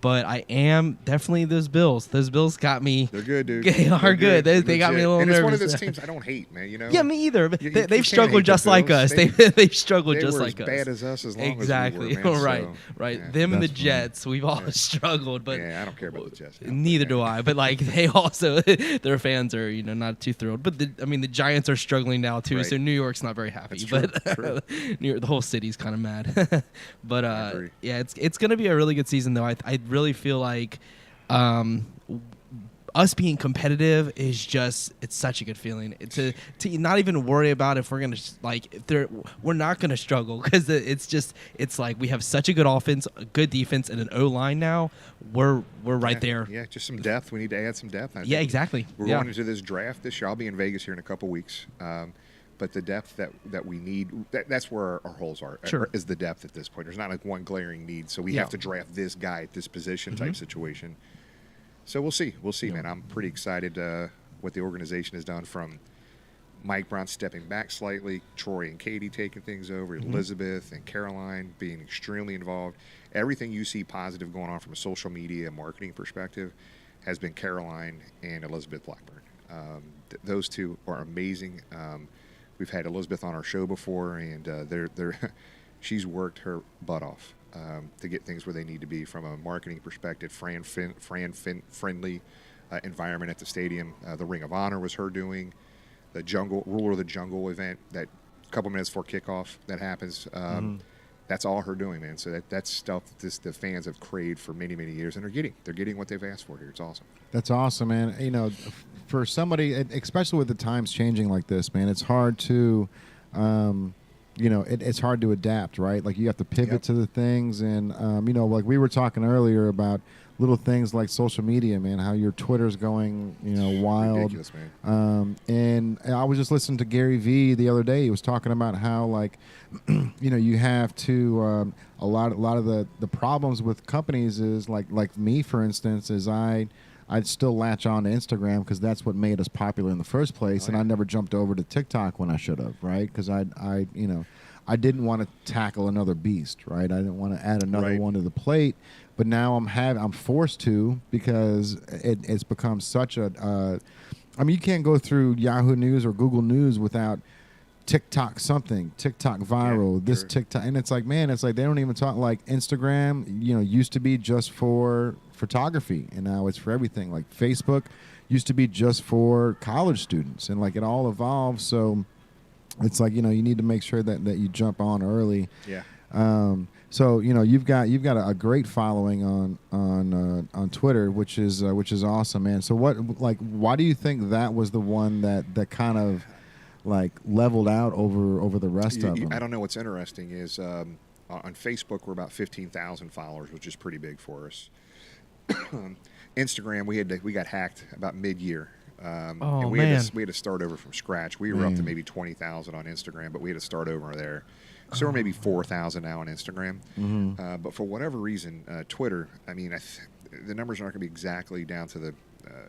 But I am definitely those Bills. Those Bills got me. They're good, dude. They are good. They got me a little nervous. And it's one of those teams I don't hate, man. Yeah, me either. They've struggled just like us. They've struggled just like us. They were as bad as us as long exactly. as we were, man. Right. Yeah. Them and the Jets, we've all struggled. But I don't care about the Jets. Neither do I. But like they also, their fans are not too thrilled. But the Giants are struggling now too. Right. So New York's not very happy. That's true. New York, the whole city's kind of mad. But it's gonna be a really good season though. I really feel like us being competitive is it's such a good feeling to not even worry about if we're gonna we're not gonna struggle because it's like we have such a good offense, a good defense, and an O-line now. We're right there. Yeah, just some depth. We need to add some depth. Yeah, exactly. We're going into this draft this year. I'll be in Vegas here in a couple weeks. But the depth that we need, that's where our holes are, is the depth at this point. There's not like one glaring need. So we have to draft this guy at this position type situation. So we'll see. Man. I'm pretty excited what the organization has done from Mike Brown stepping back slightly, Troy and Katie taking things over, Elizabeth and Caroline being extremely involved. Everything you see positive going on from a social media marketing perspective has been Caroline and Elizabeth Blackburn. Those two are amazing. We've had Elizabeth on our show before, and she's worked her butt off to get things where they need to be from a marketing perspective, friendly environment at the stadium. The Ring of Honor was her doing. The Ruler of the Jungle event, that couple minutes before kickoff that happens, that's all her doing, man. So that's stuff that the fans have craved for many, many years, and they're getting what they've asked for here. It's awesome. That's awesome, man. For somebody, especially with the times changing like this, man, it's hard to, it's hard to adapt, right? Like you have to pivot to the things, and like we were talking earlier about little things like social media, man, how your Twitter's going, wild. Ridiculous, man. And I was just listening to Gary Vee the other day. He was talking about how, like, you have to a lot of the problems with companies is like me, for instance, is I'd still latch on to Instagram because that's what made us popular in the first place, and I never jumped over to TikTok when I should have, right? Because I didn't want to tackle another beast, right? I didn't want to add another one to the plate. But now I'm forced to because it's become such a. You can't go through Yahoo News or Google News without TikTok viral, TikTok, and it's like, man, it's like they don't even talk like Instagram. Used to be just for photography, and now it's for everything. Like Facebook used to be just for college students, and like it all evolves. So it's like you need to make sure that you jump on early. Yeah. So you've got a great following on Twitter, which is awesome, man. So why do you think that was the one that kind of like leveled out over the rest of them? I don't know. What's interesting is On Facebook, we're about 15,000 followers, which is pretty big for us. Instagram, we got hacked about mid-year. And we had to start over from scratch. We were up to maybe 20,000 on Instagram, but we had to start over there. So we're maybe 4,000 now on Instagram. But for whatever reason, Twitter, I mean, the numbers aren't going to be exactly down to the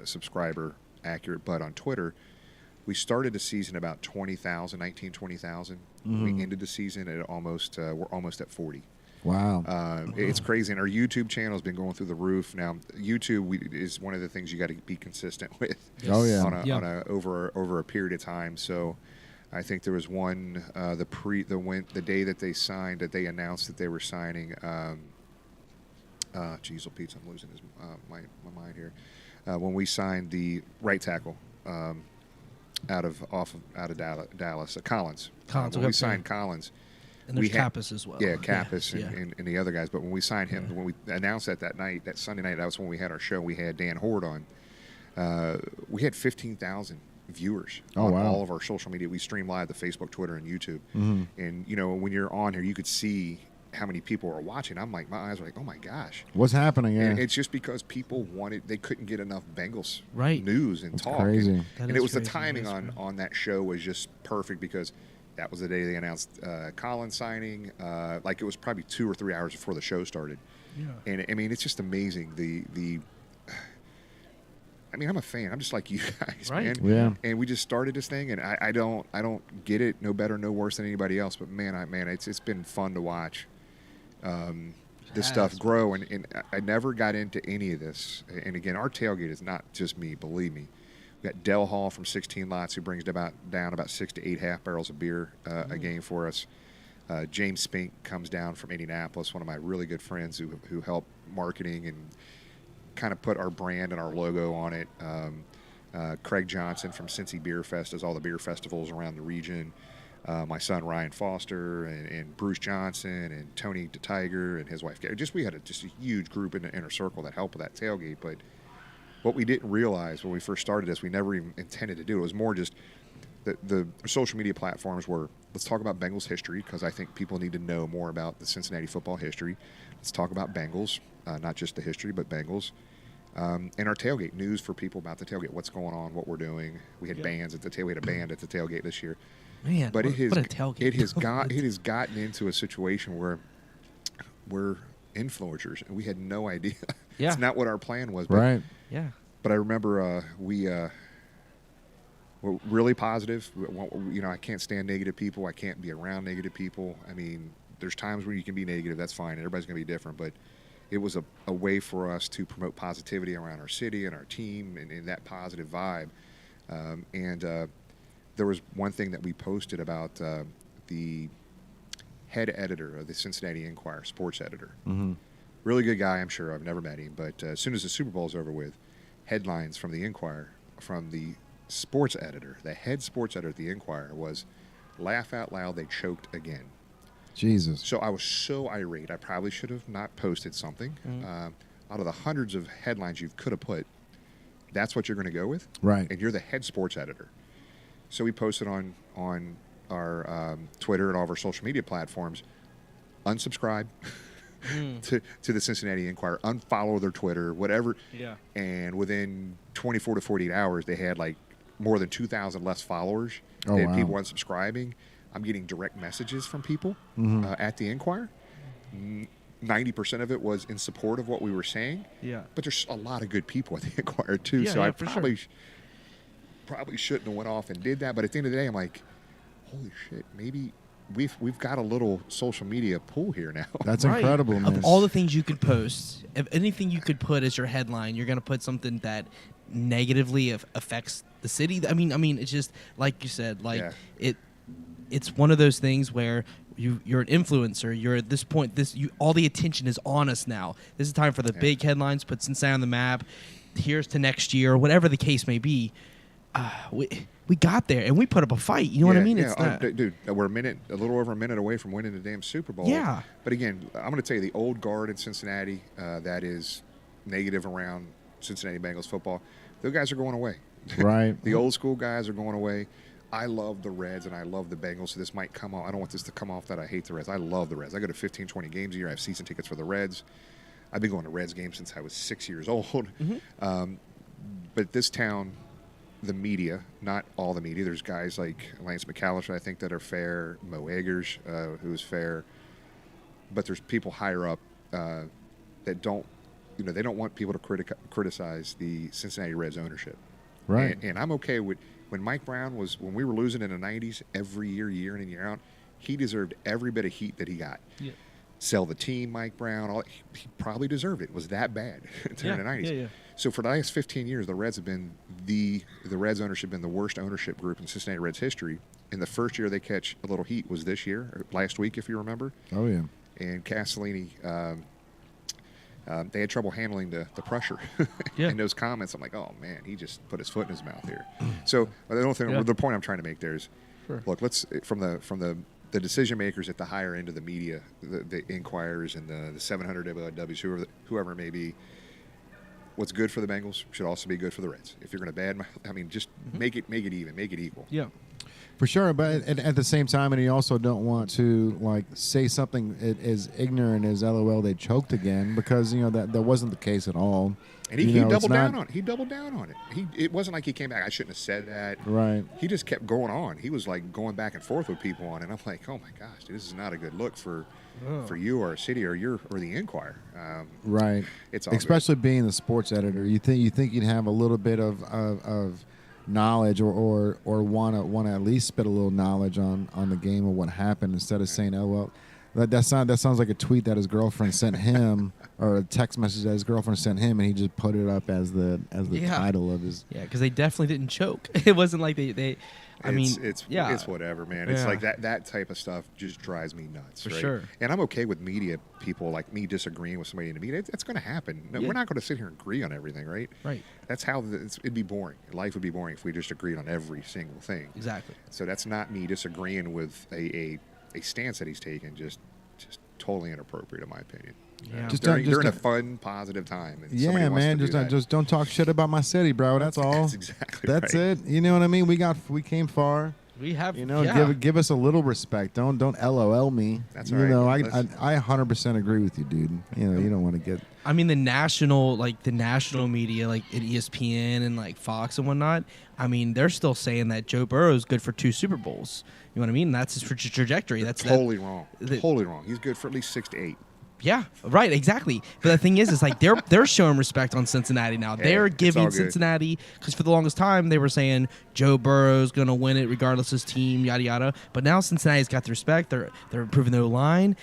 subscriber accurate, but on Twitter, we started the season about 20,000, 20,000. We ended the season at we're almost at 40. Wow. It's crazy. And our YouTube channel has been going through the roof. Now, YouTube is one of the things you got to be consistent with. Oh, yeah. Over a period of time. So I think there was one, the day that they signed, that they announced that they were signing, geez, Pete, I'm losing my mind here. When we signed the right tackle out of Dallas, Collins. When we signed Collins. And there's Kappas as well. Yeah, Kappas and the other guys. But when we signed him, when we announced that night, that Sunday night, that was when we had our show. We had Dan Horde on. We had 15,000 viewers on all of our social media. We stream live to Facebook, Twitter, and YouTube. And, you know, when you're on here, you could see how many people are watching. I'm like, my eyes are like, oh, my gosh. What's happening? Yeah. And it's just because people they couldn't get enough Bengals news and talk. Crazy. And it was the timing on that show was just perfect because that was the day they announced Collins signing. Like it was probably 2 or 3 hours before the show started. Yeah. And I mean, it's just amazing. I mean, I'm a fan. I'm just like you guys, man. Yeah. And we just started this thing, and I don't get it no better, no worse than anybody else. But man, it's been fun to watch this stuff grow. And I never got into any of this. And again, our tailgate is not just me. Believe me. We got Del Hall from 16 Lots, who brings down about 6 to 8 half barrels of beer a game for us. James Spink comes down from Indianapolis, one of my really good friends who helped marketing and kind of put our brand and our logo on it. Craig Johnson from Cincy Beer Fest does all the beer festivals around the region. My son Ryan Foster and Bruce Johnson and Tony the Tiger and his wife. We had a huge group in the inner circle that helped with that tailgate, but what we didn't realize when we first started this, we never even intended to do. It was more just the social media platforms were, let's talk about Bengals history, because I think people need to know more about the Cincinnati football history. Let's talk about Bengals, not just the history, but Bengals. And our tailgate, news for people about the tailgate, what's going on, what we're doing. We had bands at the tailgate. We had a band at the tailgate this year. Man, but what a tailgate. It has gotten into a situation where we're influencers, and we had no idea. Yeah. It's not what our plan was. But, right. Yeah. But I remember we were really positive. You know, I can't stand negative people. I can't be around negative people. I mean, there's times where you can be negative. That's fine. Everybody's going to be different. But it was a way for us to promote positivity around our city and our team and that positive vibe. There was one thing that we posted about the head editor of the Cincinnati Enquirer, sports editor. Really good guy, I'm sure. I've never met him. But as soon as the Super Bowl is over with, headlines from the Enquirer, from the sports editor, the head sports editor at the Enquirer was, laugh out loud, they choked again. Jesus. So I was so irate. I probably should have not posted something. Out of the hundreds of headlines you could have put, that's what you're going to go with? Right. And you're the head sports editor. So we posted on our Twitter and all of our social media platforms, unsubscribe to the Cincinnati Enquirer, unfollow their Twitter, whatever. Yeah. And within 24 to 48 hours, they had like more than 2,000 less followers. They had people unsubscribing. I'm getting direct messages from people at the Enquirer. 90% of it was in support of what we were saying. Yeah. But there's a lot of good people at the Enquirer too. Yeah, so I probably shouldn't have went off and did that. But at the end of the day, I'm like, holy shit, maybe we've got a little social media pool here now. That's incredible, man. Of all the things you could post, if anything you could put as your headline, you're going to put something that negatively affects the city. I mean, it's just like you said, it's one of those things where you're an influencer. You're at this point, all the attention is on us now. This is time for the big headlines, put Cincinnati on the map. Here's to next year, whatever the case may be. We got there and we put up a fight. You know what I mean? It's not, dude. We're a little over a minute away from winning the damn Super Bowl. Yeah. But again, I'm going to tell you, the old guard in Cincinnati that is negative around Cincinnati Bengals football, those guys are going away. Right. The old school guys are going away. I love the Reds and I love the Bengals, so this might come off. I don't want this to come off that I hate the Reds. I love the Reds. I go to 15, 20 games a year. I have season tickets for the Reds. I've been going to Reds games since I was 6 years old. But this town, the media, not all the media. There's guys like Lance McAllister, I think, that are fair. Mo Eggers, who is fair. But there's people higher up that don't, they don't want people to criticize the Cincinnati Reds ownership. Right. And I'm okay with when Mike Brown when we were losing in the 90s every year in and year out, he deserved every bit of heat that he got. Yeah. Sell the team, Mike Brown, he probably deserved it. It was that bad during the 90s. Yeah. So for the last 15 years, the Reds have been the Reds ownership been the worst ownership group in Cincinnati Reds history. And the first year they catch a little heat was this year, or last week, if you remember. Oh, yeah. And Castellini, they had trouble handling the pressure. Yeah. And those comments, I'm like, oh man, he just put his foot in his mouth here. So the point I'm trying to make there is, look, let's from the decision makers at the higher end of the media, the inquirers and the 700 WWs, whoever it may be, what's good for the Bengals should also be good for the Reds. If you're going to just make it even, make it equal. Yeah. For sure, but at the same time, and you also don't want to say something as ignorant as "LOL, they choked again," because that wasn't the case at all. And he doubled down on it. He doubled down on it. It wasn't like he came back. I shouldn't have said that. Right. He just kept going on. He was like going back and forth with people on it. And I'm like, oh my gosh, dude, this is not a good look for you or a city or the Inquirer. Right. It's all especially being the sports editor. You think you'd have a little bit of knowledge or want to at least spit a little knowledge on the game or what happened instead of saying, oh well, that sounds like a tweet that his girlfriend sent him or a text message that his girlfriend sent him, and he just put it up as the title of his. Yeah, because they definitely didn't choke. It wasn't like they it's whatever, man. It's like that type of stuff just drives me nuts. For right? sure. And I'm okay with media people like me disagreeing with somebody in the media. That's going to happen. No, we're not going to sit here and agree on everything, right? Right. That's how it'd be boring. Life would be boring if we just agreed on every single thing. Exactly. So that's not me disagreeing with a stance that he's taken. Just totally inappropriate, in my opinion. Yeah. During a fun, positive time. And yeah, man. Just don't talk shit about my city, bro. That's all. That's exactly That's right. it. You know what I mean? We came far. We have, give us a little respect. Don't LOL me. That's all right. I 100% agree with you, dude. You don't want to get. I mean, the national media, like at ESPN and like Fox and whatnot. I mean, they're still saying that Joe Burrow is good for 2 Super Bowls. You know what I mean? That's his trajectory. That's totally wrong. Totally wrong. He's good for at least 6 to 8. Yeah, right, exactly. But the thing is like they're showing respect on Cincinnati now. They're giving Cincinnati, because for the longest time they were saying Joe Burrow's going to win it regardless of his team, yada yada. But now Cincinnati's got the respect. They're improving their line,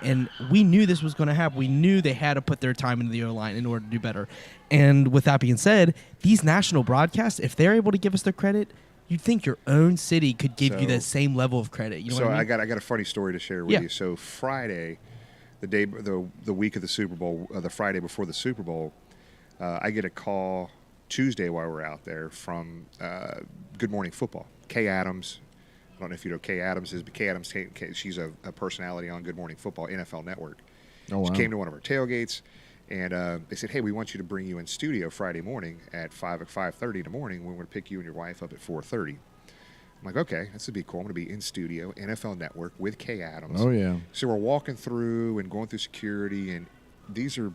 and we knew this was going to happen. We knew they had to put their time into the O-line in order to do better. And with that being said, these national broadcasts, if they're able to give us their credit, you'd think your own city could give you that same level of credit. You know what I mean? I got a funny story to share with you. So Friday, the week of the Super Bowl, the Friday before the Super Bowl, I get a call Tuesday while we're out there from Good Morning Football. Kay Adams, I don't know if you know Kay Adams is, but Kay Adams, she's a personality on Good Morning Football, NFL Network. Oh, wow. She came to one of our tailgates, and they said, hey, we want you to bring you in studio Friday morning at 5:30 in the morning. We're going to pick you and your wife up at 4:30. I'm like, okay, this would be cool. I'm going to be in studio, NFL Network, with Kay Adams. Oh, yeah. So we're walking through and going through security, and these are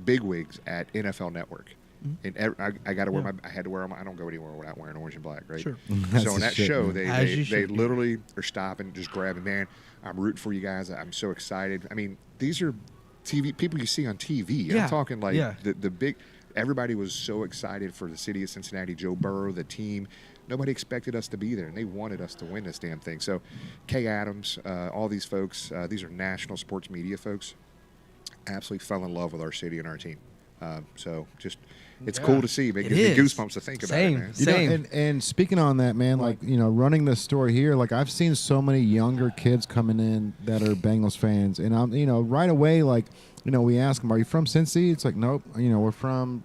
bigwigs at NFL Network. Mm-hmm. And I got to wear I had to wear them. I don't go anywhere without wearing orange and black, right? Sure. So in that show, man. they literally are stopping, just grabbing, man, I'm rooting for you guys. I'm so excited. I mean, these are TV people you see on TV. Yeah. I'm talking like the big. Everybody was so excited for the city of Cincinnati, Joe Burrow, the team. Nobody expected us to be there, and they wanted us to win this damn thing. So, Kay Adams, all these folks, these are national sports media folks, absolutely fell in love with our city and our team. So, just it's cool to see. It gives me goosebumps to think about it, man. Same. And speaking on that, man, running this store here, I've seen so many younger kids coming in that are Bengals fans, and I'm, right away, we ask them, are you from Cincy? It's like, nope. We're from,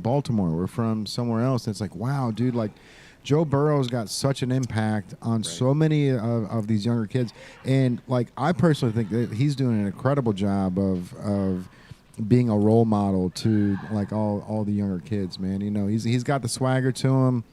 Baltimore. We're from somewhere else. And it's like, wow, dude, Joe Burrow's got such an impact on so many of these younger kids. And, I personally think that he's doing an incredible job of being a role model to, all the younger kids, man. He's got the swagger to him.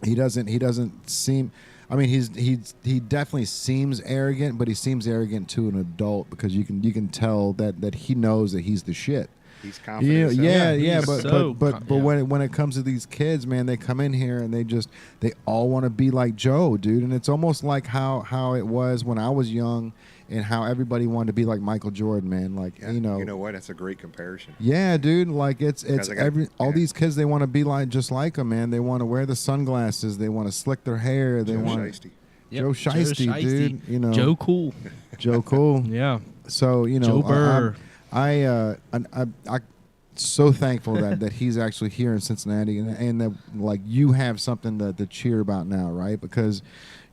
He doesn't seem... I mean, he definitely seems arrogant, but he seems arrogant to an adult because you can tell that he knows that he's the shit. He's confident. But when it comes to these kids, man, they come in here and they all want to be like Joe, dude, and it's almost like how it was when I was young, and how everybody wanted to be like Michael Jordan, man. Like you know what? That's a great comparison. Yeah, dude. Like all these kids, they want to be like just like him, man. They want to wear the sunglasses. They want to slick their hair. They want Joe Shiesty, dude. You know, Joe Cool. Joe Cool. Yeah. So Joe Burr. I'm so thankful that he's actually here in Cincinnati, and that like you have something to cheer about now, right? Because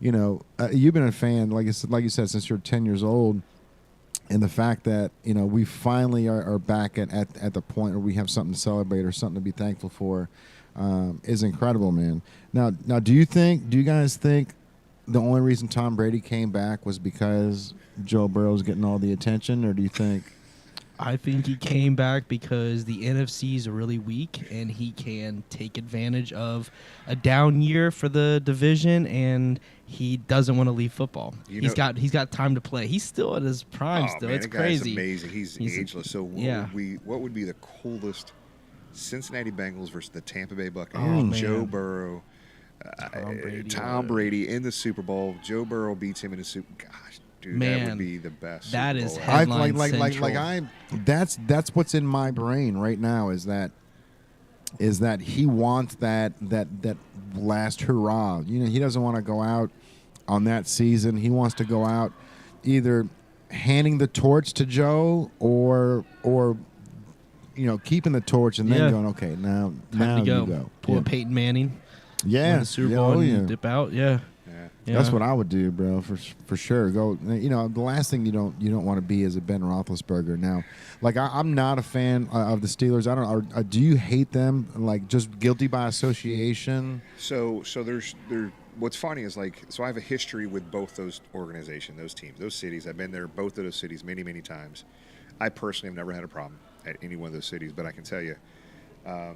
you've been a fan, like you said, since you're 10 years old, and the fact that we finally are back at the point where we have something to celebrate or something to be thankful for is incredible, man. Now, do you guys think the only reason Tom Brady came back was because Joe Burrow's getting all the attention, or do you think? I think he came back because the NFC is really weak, and he can take advantage of a down year for the division, and he doesn't want to leave football. He's got time to play. He's still at his prime. Still, man, it's crazy. Amazing. He's ageless. So what would be the coolest Cincinnati Bengals versus the Tampa Bay Buccaneers? Joe Burrow, Tom Brady in the Super Bowl. Joe Burrow beats him in the Super. Gosh. Dude, man, that would be the best. That is headline central. That's what's in my brain right now is that he wants that last hurrah. He doesn't want to go out on that season. He wants to go out either handing the torch to Joe or keeping the torch and then going, okay, now you go. Poor Peyton Manning. Yeah, win the Super Bowl and dip out. Yeah. That's what I would do, bro, for sure. Go, the last thing you don't want to be is a Ben Roethlisberger. Now, like I'm not a fan of the Steelers. I don't. Do you hate them? Like just guilty by association? So what's funny is so I have a history with both those organizations, those teams, those cities. I've been there, both of those cities, many times. I personally have never had a problem at any one of those cities, but I can tell you, I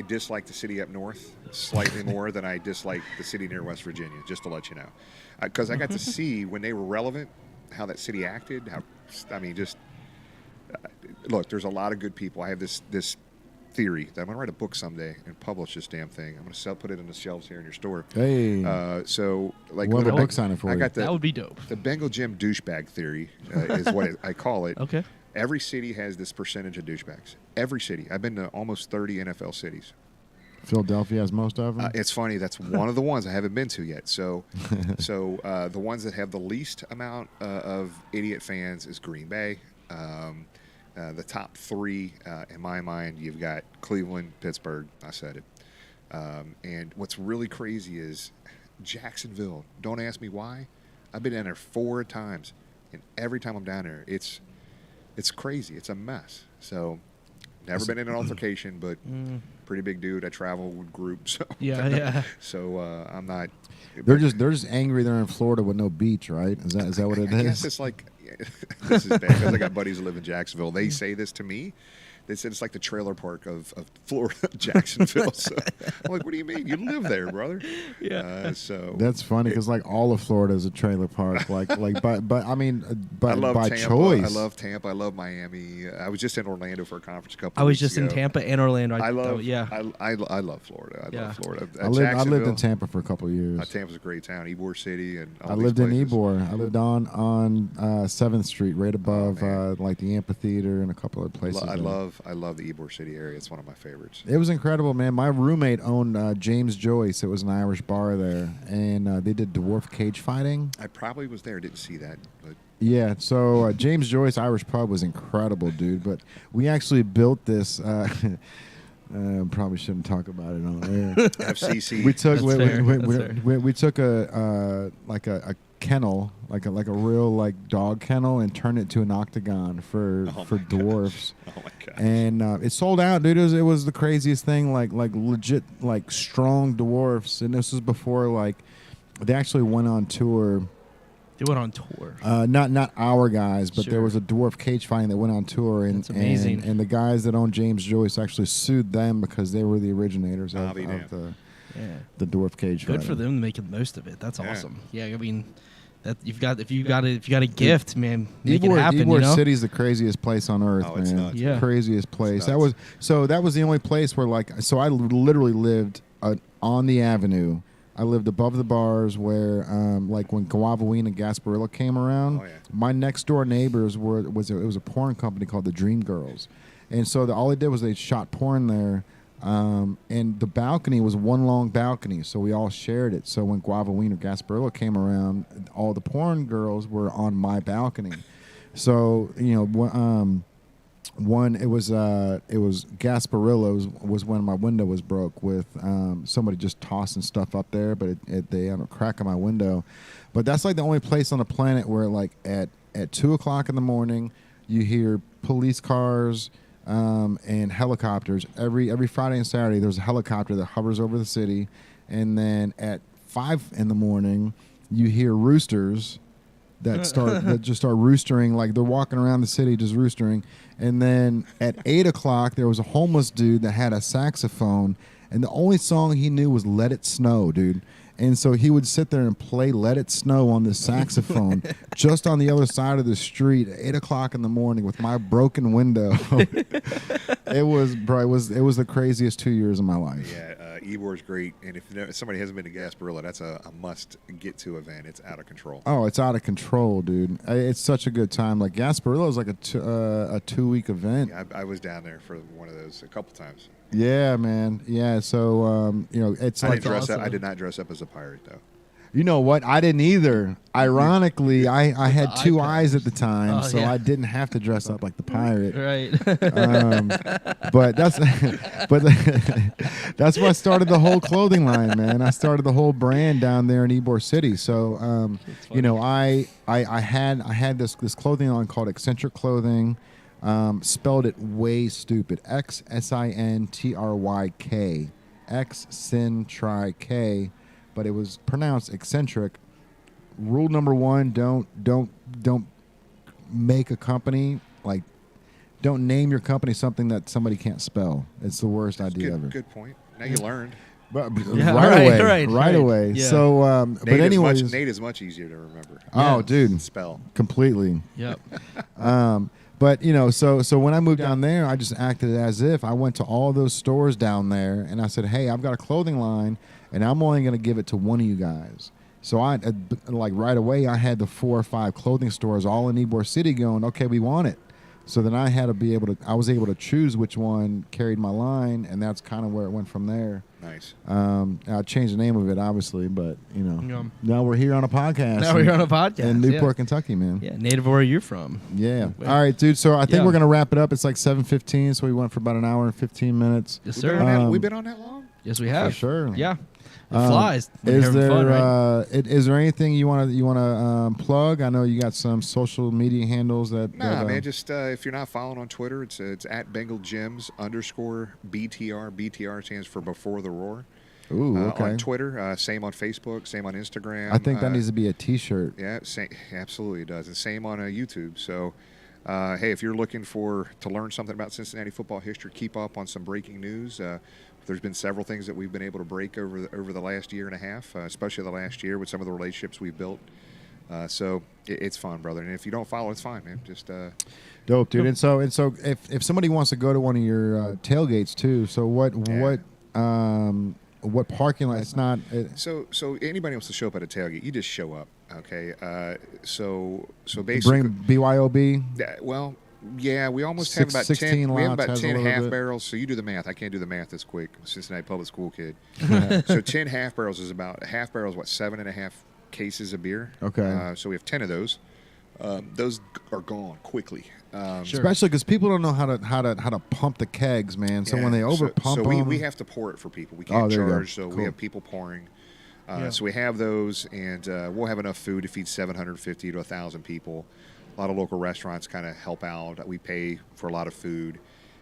dislike the city up north slightly more than I dislike the city near West Virginia, just to let you know. Because I got to see when they were relevant, how that city acted. Look, there's a lot of good people. I have this theory that I'm going to write a book someday and publish this damn thing. I'm going to put it in the shelves here in your store. Hey. We'll have a book signing for you. That would be dope. The Bengal Jim douchebag theory is what I call it. Okay. Every city has this percentage of douchebags. Every city. I've been to almost 30 NFL cities. Philadelphia has most of them? It's funny. That's one of the ones I haven't been to yet. So the ones that have the least amount of idiot fans is Green Bay. The top three, in my mind, you've got Cleveland, Pittsburgh. I said it. And what's really crazy is Jacksonville. Don't ask me why. I've been down there 4 times. And every time I'm down there, it's crazy. It's a mess. So, never been in an altercation, but pretty big dude. I travel with groups. So So I'm not. They're just angry. They're in Florida with no beach, right? Is that what it is? I guess it's like this is bad because I got buddies who live in Jacksonville. They say this to me. They said it's like the trailer park of Florida, Jacksonville. So I'm like, what do you mean? You live there, brother. Yeah. So that's funny because like all of Florida is a trailer park. But I mean, I love by Tampa. choice. I love Tampa. I love Miami. I was just in Orlando for a conference a couple. I was weeks just ago. in Tampa and Orlando. I love Florida. I love Florida. I lived in Tampa for a couple of years. Tampa's a great town. Ybor City and all I these lived places. in Ybor. I lived on 7th Street, right above like the amphitheater and a couple of places. I love the Ybor City area. It's one of my favorites. It was incredible, man. My roommate owned James Joyce. It was an Irish bar there, and they did dwarf cage fighting. I probably was there. Didn't see that. But. Yeah, so James Joyce Irish pub was incredible, dude. But we actually built this. Probably shouldn't talk about it on air. FCC. We took a kennel, like a real dog kennel, and turned it to an octagon for dwarfs. Oh my god! And it sold out, dude. It was the craziest thing, like legit, like strong dwarfs. And this was before they actually went on tour. They went on tour. Not our guys, but there was a dwarf cage fighting that went on tour, and that's amazing. And the guys that owned James Joyce actually sued them because they were the originators of the. the dwarf cage. Good fighting. for them making the most of it. That's Yeah. awesome. Yeah, I mean, that if you got a gift, man, make Ybor, it happen. Ybor you know? City's the craziest place on earth, Oh, man. it's nuts. Yeah. Craziest place. nuts. That was the only place where I literally lived on the avenue. I lived above the bars where when Guavaween and Gasparilla came around. Oh, yeah. My next door neighbors was a porn company called the Dream Girls, and so all they did was they shot porn there. And the balcony was one long balcony, so we all shared it. So when Guavaween or Gasparilla came around, all the porn girls were on my balcony. So it was Gasparilla was when my window was broke with somebody just tossing stuff up there, but they had a crack in my window. But that's like the only place on the planet where like at 2:00 in the morning you hear police cars. And helicopters every Friday and Saturday. There's a helicopter that hovers over the city, and then at 5 in the morning, you hear roosters that just start roostering, like they're walking around the city just roostering. And then at 8:00, there was a homeless dude that had a saxophone, and the only song he knew was "Let It Snow," dude. And so he would sit there and play "Let It Snow" on the saxophone just on the other side of the street at 8:00 in the morning with my broken window. It was the craziest 2 years of my life. Yeah, Ybor's great, and if somebody hasn't been to Gasparilla, that's a must-get-to event. It's out of control. Oh, it's out of control, dude. It's such a good time. Like Gasparilla is like a 2-week event. Yeah, I was down there for one of those a couple times. Yeah, man. Yeah, so it's like I did not dress up as a pirate though. You know what? I didn't either. Ironically, I had the two eye eyes at the time, Oh, so yeah. I didn't have to dress up like the pirate. Right. But that's why I started the whole clothing line, man. I started the whole brand down there in Ybor City. So I had this clothing line called Eccentric Clothing. Spelled it way stupid. XSINTRYK. Xsintry-K, but it was pronounced eccentric. Rule number 1: don't make a company like. Don't name your company something that somebody can't spell. It's the worst idea ever. Good point. Now you learned. But Yeah, right right. away. Yeah. So, but anyways, Nate is much easier to remember. oh, Yeah. dude, Spell. completely. Yep. But so when I moved down there, I just acted as if I went to all those stores down there, and I said, "Hey, I've got a clothing line, and I'm only going to give it to one of you guys." So I right away, I had the 4 or 5 clothing stores all in Ybor City going, "Okay, we want it." So then I was able to choose which one carried my line, and that's kind of where it went from there. Nice. I changed the name of it, obviously, but Yeah. now we're here on a podcast. Now we're on a podcast. in Newport, yeah. Kentucky, man. Yeah, native where you're from. Yeah. Wait. All right, dude. So I think Yeah. we're gonna wrap it up. It's like 7:15, so we went for about an hour and 15 minutes. Yes, We've sir. been, on that, Um, we've been on that long? Yes, we have. For sure. Yeah. It flies. when Is you're having there fun, right? is there anything you wanna plug? I know you got some social media handles that. Nah, man. Just if you're not following on Twitter, it's at Bengal Jims _BTR. BTR stands for Before the Roar. Ooh, okay. On Twitter, same on Facebook, same on Instagram. I think that needs to be a T-shirt. Yeah, absolutely it does. And same on YouTube. So, hey, if you're looking to learn something about Cincinnati football history, keep up on some breaking news. There's been several things that we've been able to break over the last year and a half, especially the last year with some of the relationships we've built. So it's fun, brother. And if you don't follow, it's fine, man. Just Dope, dude. And so if somebody wants to go to one of your tailgates too, so what parking lot? It's not. so anybody wants to show up at a tailgate, you just show up. Okay. So basically, Bring BYOB. Well, yeah, we almost have about 16 10. We have lots about has a 10 little half bit. barrels. So you do the math. I can't do the math this quick. Cincinnati public school kid. So 10 half barrels is about a half barrel is what 7.5 cases of beer. Okay. So we have 10 of those. Those are gone quickly. Sure. Especially because people don't know how to pump the kegs, man. So when they over pump so them, we have to pour it for people. We can't there you go. charge, so Cool. we have people pouring. Yeah. So we have those, and we'll have enough food to feed 750 to 1,000 people. A lot of local restaurants kind of help out. We pay for a lot of food.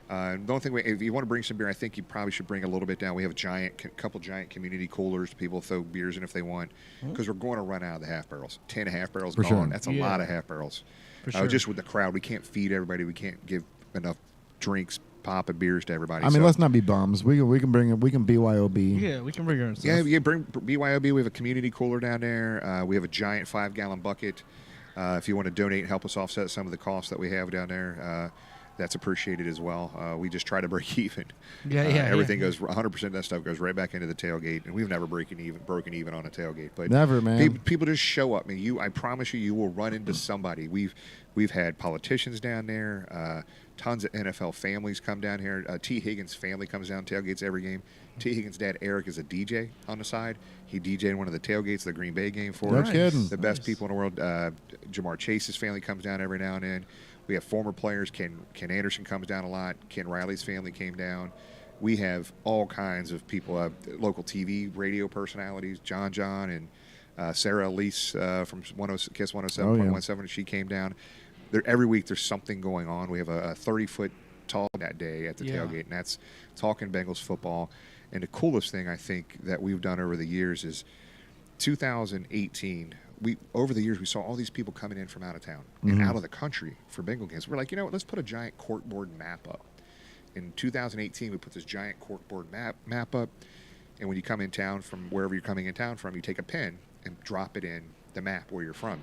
The only thing, if you want to bring some beer, I think you probably should bring a little bit down. We have a couple giant community coolers. People throw beers in if they want, because we're going to run out of the half barrels. 10 half barrels For gone. sure. That's a lot of half barrels. For sure. Just with the crowd, we can't feed everybody. We can't give enough drinks popping beers to everybody. I mean, So- let's not be bums. We can bring it. We can BYOB. Yeah, we can bring her. Yeah, bring BYOB. We have a community cooler down there. We have a giant 5-gallon bucket. If you want to donate and help us offset some of the costs that we have down there, that's appreciated as well. We just try to break even. Everything goes 100% of that stuff goes right back into the tailgate, and we've never broken even on a tailgate. But Never, man. People just show up. I mean, I promise you will run into somebody. We've had politicians down there. Tons of NFL families come down here. T. Higgins' family comes down tailgates every game. T. Higgins' dad, Eric, is a DJ on the side. He DJ'd one of the tailgates of the Green Bay game for us. No kidding. The best people in the world. Jamar Chase's family comes down every now and then. We have former players. Ken Anderson comes down a lot. Ken Riley's family came down. We have all kinds of people, local TV, radio personalities, John and Sarah Elise from KISS 107.17. She came down. Every week there's something going on. We have a 30-foot tall that day at the tailgate, and that's talking Bengals football. And the coolest thing I think that we've done over the years is 2018. Over the years, we saw all these people coming in from out of town and out of the country for Bengal games. We're like, you know what, let's put a giant corkboard map up. In 2018, we put this giant corkboard map up, and when you come in town from wherever you're coming in town from, you take a pen and drop it in the map where you're from.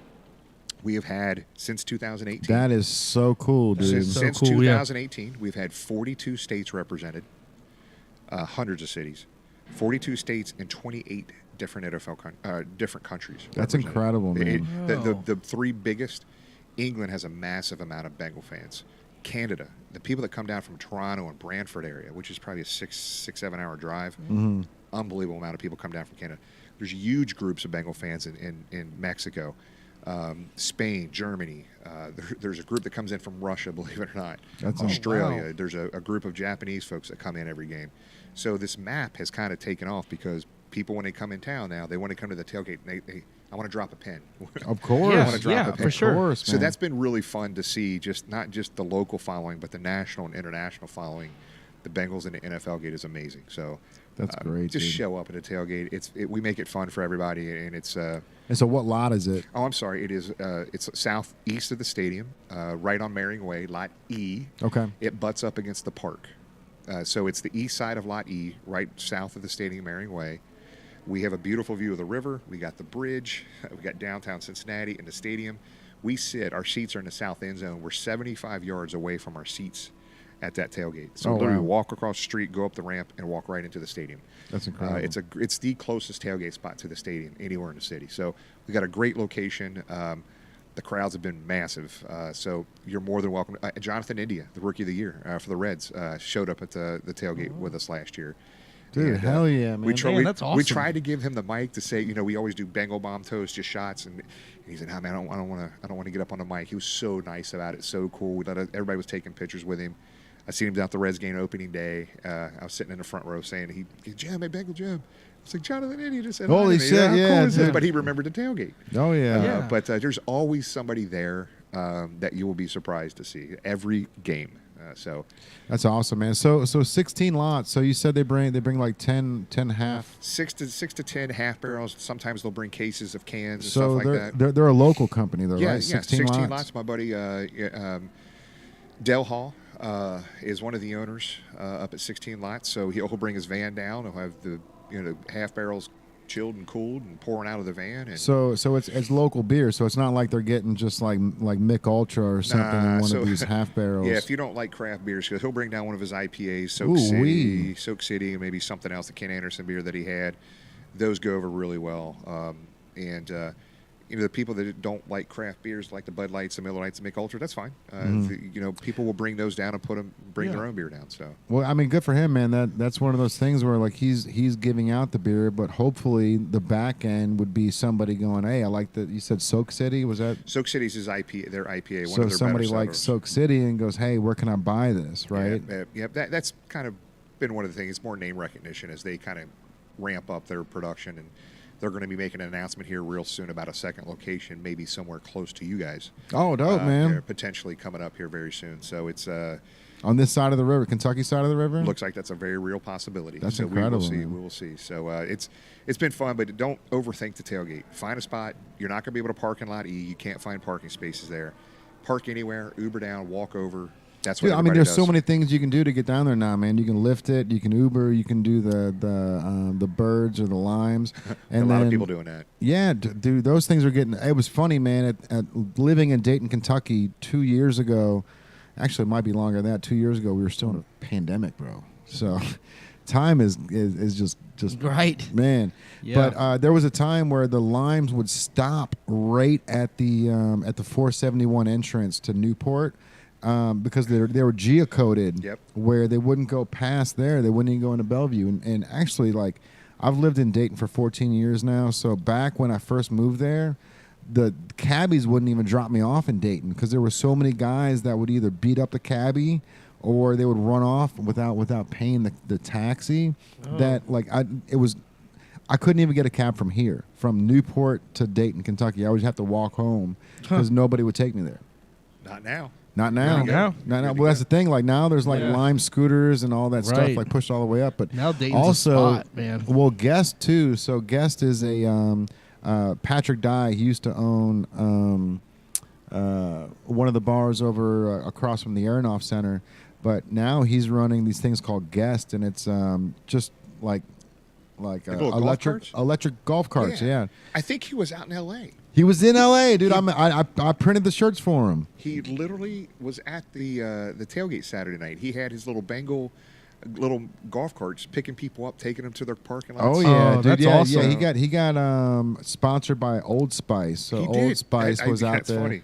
We have had, since 2018. That is so cool, dude. Since 2018, we've had 42 states represented, hundreds of cities, 42 states and 28 different different countries. That's incredible, man. The three biggest, England has a massive amount of Bengal fans. Canada, the people that come down from Toronto and Brantford area, which is probably a 7 hour drive, unbelievable amount of people come down from Canada. There's huge groups of Bengal fans in Mexico. Spain, Germany. There's a group that comes in from Russia, believe it or not. That's Australia. Wow. There's a group of Japanese folks that come in every game. So this map has kind of taken off because people, when they come in town now, they want to come to the tailgate and I want to drop a pin. Of course. I want to drop a pin. for sure. Of course, So man. that's been really fun to see, not just the local following, but the national and international following. The Bengals in the NFL gate is amazing. So That's great, Just dude. show up at a tailgate. We make it fun for everybody, and it's. And so what lot is it? Oh, I'm sorry. It is. It's southeast of the stadium, right on Marion Way, Lot E. Okay. It butts up against the park, so it's the east side of Lot E, right south of the stadium, Marion Way. We have a beautiful view of the river. We got the bridge. We got downtown Cincinnati and the stadium. Our seats are in the south end zone. We're 75 yards away from our seats at that tailgate. So literally walk across the street, go up the ramp, and walk right into the stadium. That's incredible. It's the closest tailgate spot to the stadium anywhere in the city. So we got a great location. The crowds have been massive. So you're more than welcome. Jonathan India, the Rookie of the Year for the Reds, showed up at the tailgate with us last year. Dude, And, hell yeah, man. Man, that's awesome. We tried to give him the mic to say, we always do Bengal bomb toast, just shots, and he said, "Nah, man, I don't want to get up on the mic." He was so nice about it, so cool. Everybody was taking pictures with him. I seen him down at the Reds game opening day. I was sitting in the front row saying, "Jim, hey, Bengal Jim." I was like, "Jonathan Indy just said, Holy hi to me. shit, How yeah, cool is this?" dude. But he remembered the tailgate. Oh yeah. But there's always somebody there that you will be surprised to see every game. So That's awesome, man. So 16 lots. So you said they bring like 10 half. 6 to 10 half barrels. Sometimes they'll bring cases of cans and So stuff like that. they're a local company though, Yeah, right? 16 lots. My buddy Dale Hall is one of the owners up at 16 lots. So he'll bring his van down. He'll have the half barrels chilled and cooled and pouring out of the van. And So it's local beer. So it's not like they're getting just like Mick Ultra or something in one of these half barrels. Yeah, if you don't like craft beers, because he'll bring down one of his IPAs, Soak City, and maybe something else, the Ken Anderson beer that he had. Those go over really well. The people that don't like craft beers, like the Bud Lights, the Miller Lights, the Mick Ultra, that's fine. People will bring those down and bring their own beer down. So Well, I mean, good for him, man. That's one of those things where like he's giving out the beer, but hopefully the back end would be somebody going, "Hey, I like that." You said Soak City, was that? Soak City's his IPA, their IPA. One So of their somebody better likes sellers. Soak City and goes, "Hey, where can I buy this?" Right? Yeah, that's kind of been one of the things. It's more name recognition as they kind of ramp up their production, and they're going to be making an announcement here real soon about a second location, maybe somewhere close to you guys. Oh, dope, man. They're potentially coming up here very soon. So it's On this side of the river, Kentucky side of the river. looks like that's a very real possibility. That's so incredible, We man. will see. So it's been fun, but don't overthink the tailgate. Find a spot. You're not going to be able to park in Lot E. You can't find parking spaces there. Park anywhere. Uber down. Walk over. That's what Dude, I mean, everybody there's does. so many things you can do to get down there now, man. You can Lyft it, you can Uber, you can do the birds or the limes. And a lot of then- people doing that. Yeah, dude, those things are getting. It was funny, man. At living in Dayton, Kentucky, 2 years ago. Actually, it might be longer than that. 2 years ago, we were still in a pandemic, bro. So, time is just Right. man. Yeah. But there was a time where the limes would stop right at the 471 entrance to Newport. Because they were geocoded, Yep. where they wouldn't go past there. They wouldn't even go into Bellevue. And actually, like, I've lived in Dayton for 14 years now. So back when I first moved there, the cabbies wouldn't even drop me off in Dayton because there were so many guys that would either beat up the cabbie or they would run off without paying the taxi. That like I couldn't even get a cab from here, from Newport to Dayton, Kentucky. I would have to walk home because nobody would take me there. Not now. Not now. Not now. Not now. Good to Well, that's go. the thing. Like now, there's like Yeah. Lime scooters and all that stuff, Right. like pushed all the way up. But Now Dayton's also, a spot, man. well, Guest too. So Guest is a Patrick Dye. He used to own one of the bars over across from the Aronoff Center, but now he's running these things called Guest, and it's just like little golf carts? electric golf carts. Yeah. I think he was out in L.A. He was in L.A., dude. I printed the shirts for him. He literally was at the tailgate Saturday night. He had his little Bengal little golf carts picking people up, taking them to their parking lots. Oh yeah, dude. that's Yeah, awesome. yeah. He got sponsored by Old Spice. So He Old did. Spice was out that's there. Funny.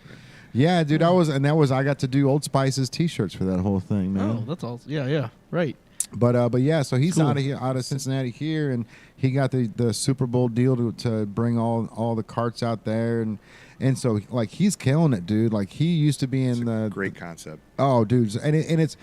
Yeah, dude. I got to do Old Spice's T-shirts for that whole thing, man. Oh, that's awesome. Yeah. Right. But yeah, so he's Cool. out of Cincinnati here, and he got the Super Bowl deal to bring all the carts out there, and so like he's killing it, dude. Like he used to be It's in a the great concept. Oh, dude, and it's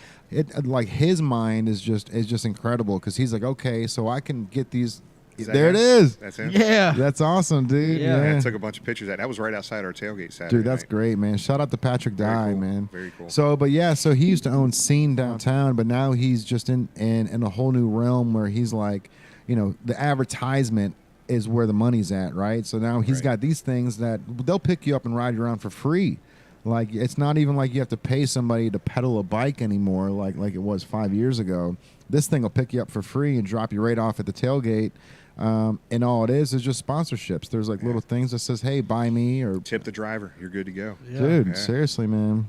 like his mind is just incredible because he's like, okay, so I can get these. Is that There him? it is. That's him. Yeah. That's awesome, dude. Yeah. Yeah. I took a bunch of pictures of that. That was right outside our tailgate Saturday Dude, that's night. great, man. Shout out to Patrick Very Dye, cool. man. Very cool. So, but yeah, so he used to own Scene downtown, but now he's just in a whole new realm where he's like, the advertisement is where the money's at, right? So now he's Right. got these things that they'll pick you up and ride you around for free. Like it's not even like you have to pay somebody to pedal a bike anymore, like it was 5 years ago. This thing will pick you up for free and drop you right off at the tailgate. And all it is just sponsorships. There's like little things that says, "Hey, buy me," or Tip the driver. You're good to go. Yeah. dude, Yeah. seriously, man.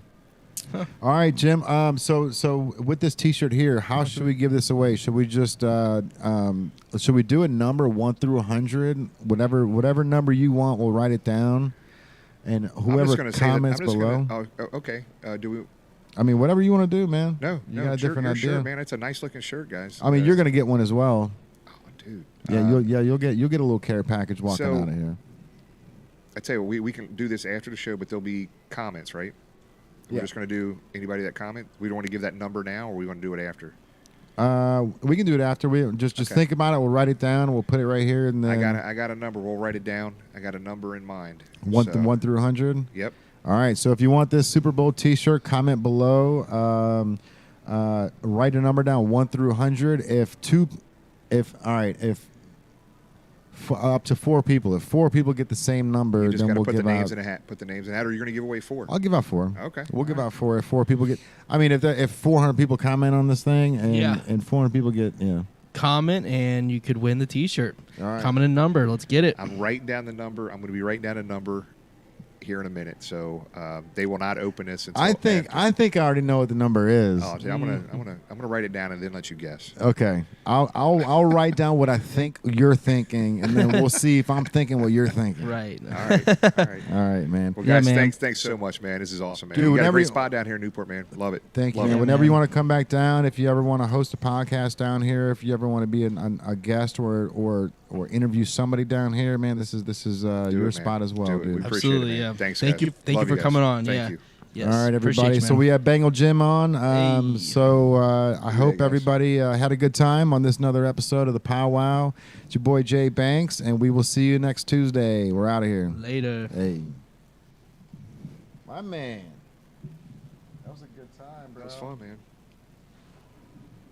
All right, Jim. So with this T-shirt here, how should we give this away? Should we just should we do a number 1 through 100? Whatever number you want, we'll write it down, and I'm whoever just gonna say that- comments I'm just below. okay. Do we? I mean, whatever you want to do, man. No, you no. got a different your idea. shirt, man. It's a nice looking shirt, guys. I mean, you're gonna get one as well. Oh, dude. Yeah, you'll get a little care package walking so- out of here. I tell you, what, we can do this after the show, but there'll be comments, right? We're Yeah. just going to do anybody that comment. We don't want to give that number now, or we want to do it after. We can do it after. We just Okay. think about it. We'll write it down. We'll put it right here, and then I got a number. We'll write it down. I got a number in mind. one So, 1 through 100. Yep. All right. So if you want this Super Bowl T-shirt, comment below. Write a number down 1 through 100. If up to 4 people. If 4 people get the same number, You just then got to we'll put the give names out. in a hat. Put the names in a hat, or you're going to give away 4. I'll give out 4. Okay. We'll give All right. out 4 if 4 people get. I mean, if 400 people comment on this thing, and 400 people get, Comment and you could win the T-shirt. All right. Comment a number. Let's get it. I'm writing down the number. I'm going to be writing down a number here in a minute. So they will not open this until I think after. I already know what the number is. Oh, dude, I'm gonna write it down and then let you guess. Okay, I'll write down what I think you're thinking, and then we'll see if I'm thinking what you're thinking. Right. All right. All right. All right, man. Well, Yeah, guys, man. thanks so much, man. This is awesome, man. Dude, You got a whenever great you- spot down here in Newport, man. Love it. Thank you. Love Man. it. Whenever man. you want to come back down, if you ever want to host a podcast down here, if you ever want to be a guest or interview somebody down here, man, this is Do your it, spot man. as well, Do it. We dude. appreciate Absolutely. it, man. Yeah. Thanks, Thank guys. you. Thank Love you for guys. coming on. Thank yeah. you. Yes. All right, Appreciate everybody. you, So man. we have Bengal Jim on. Hey. So I hope guys. everybody had a good time on this another episode of the Powwow. It's your boy Jay Banks, and we will see you next Tuesday. We're out of here. Later. Hey, my man. That was a good time, bro. That was fun, man.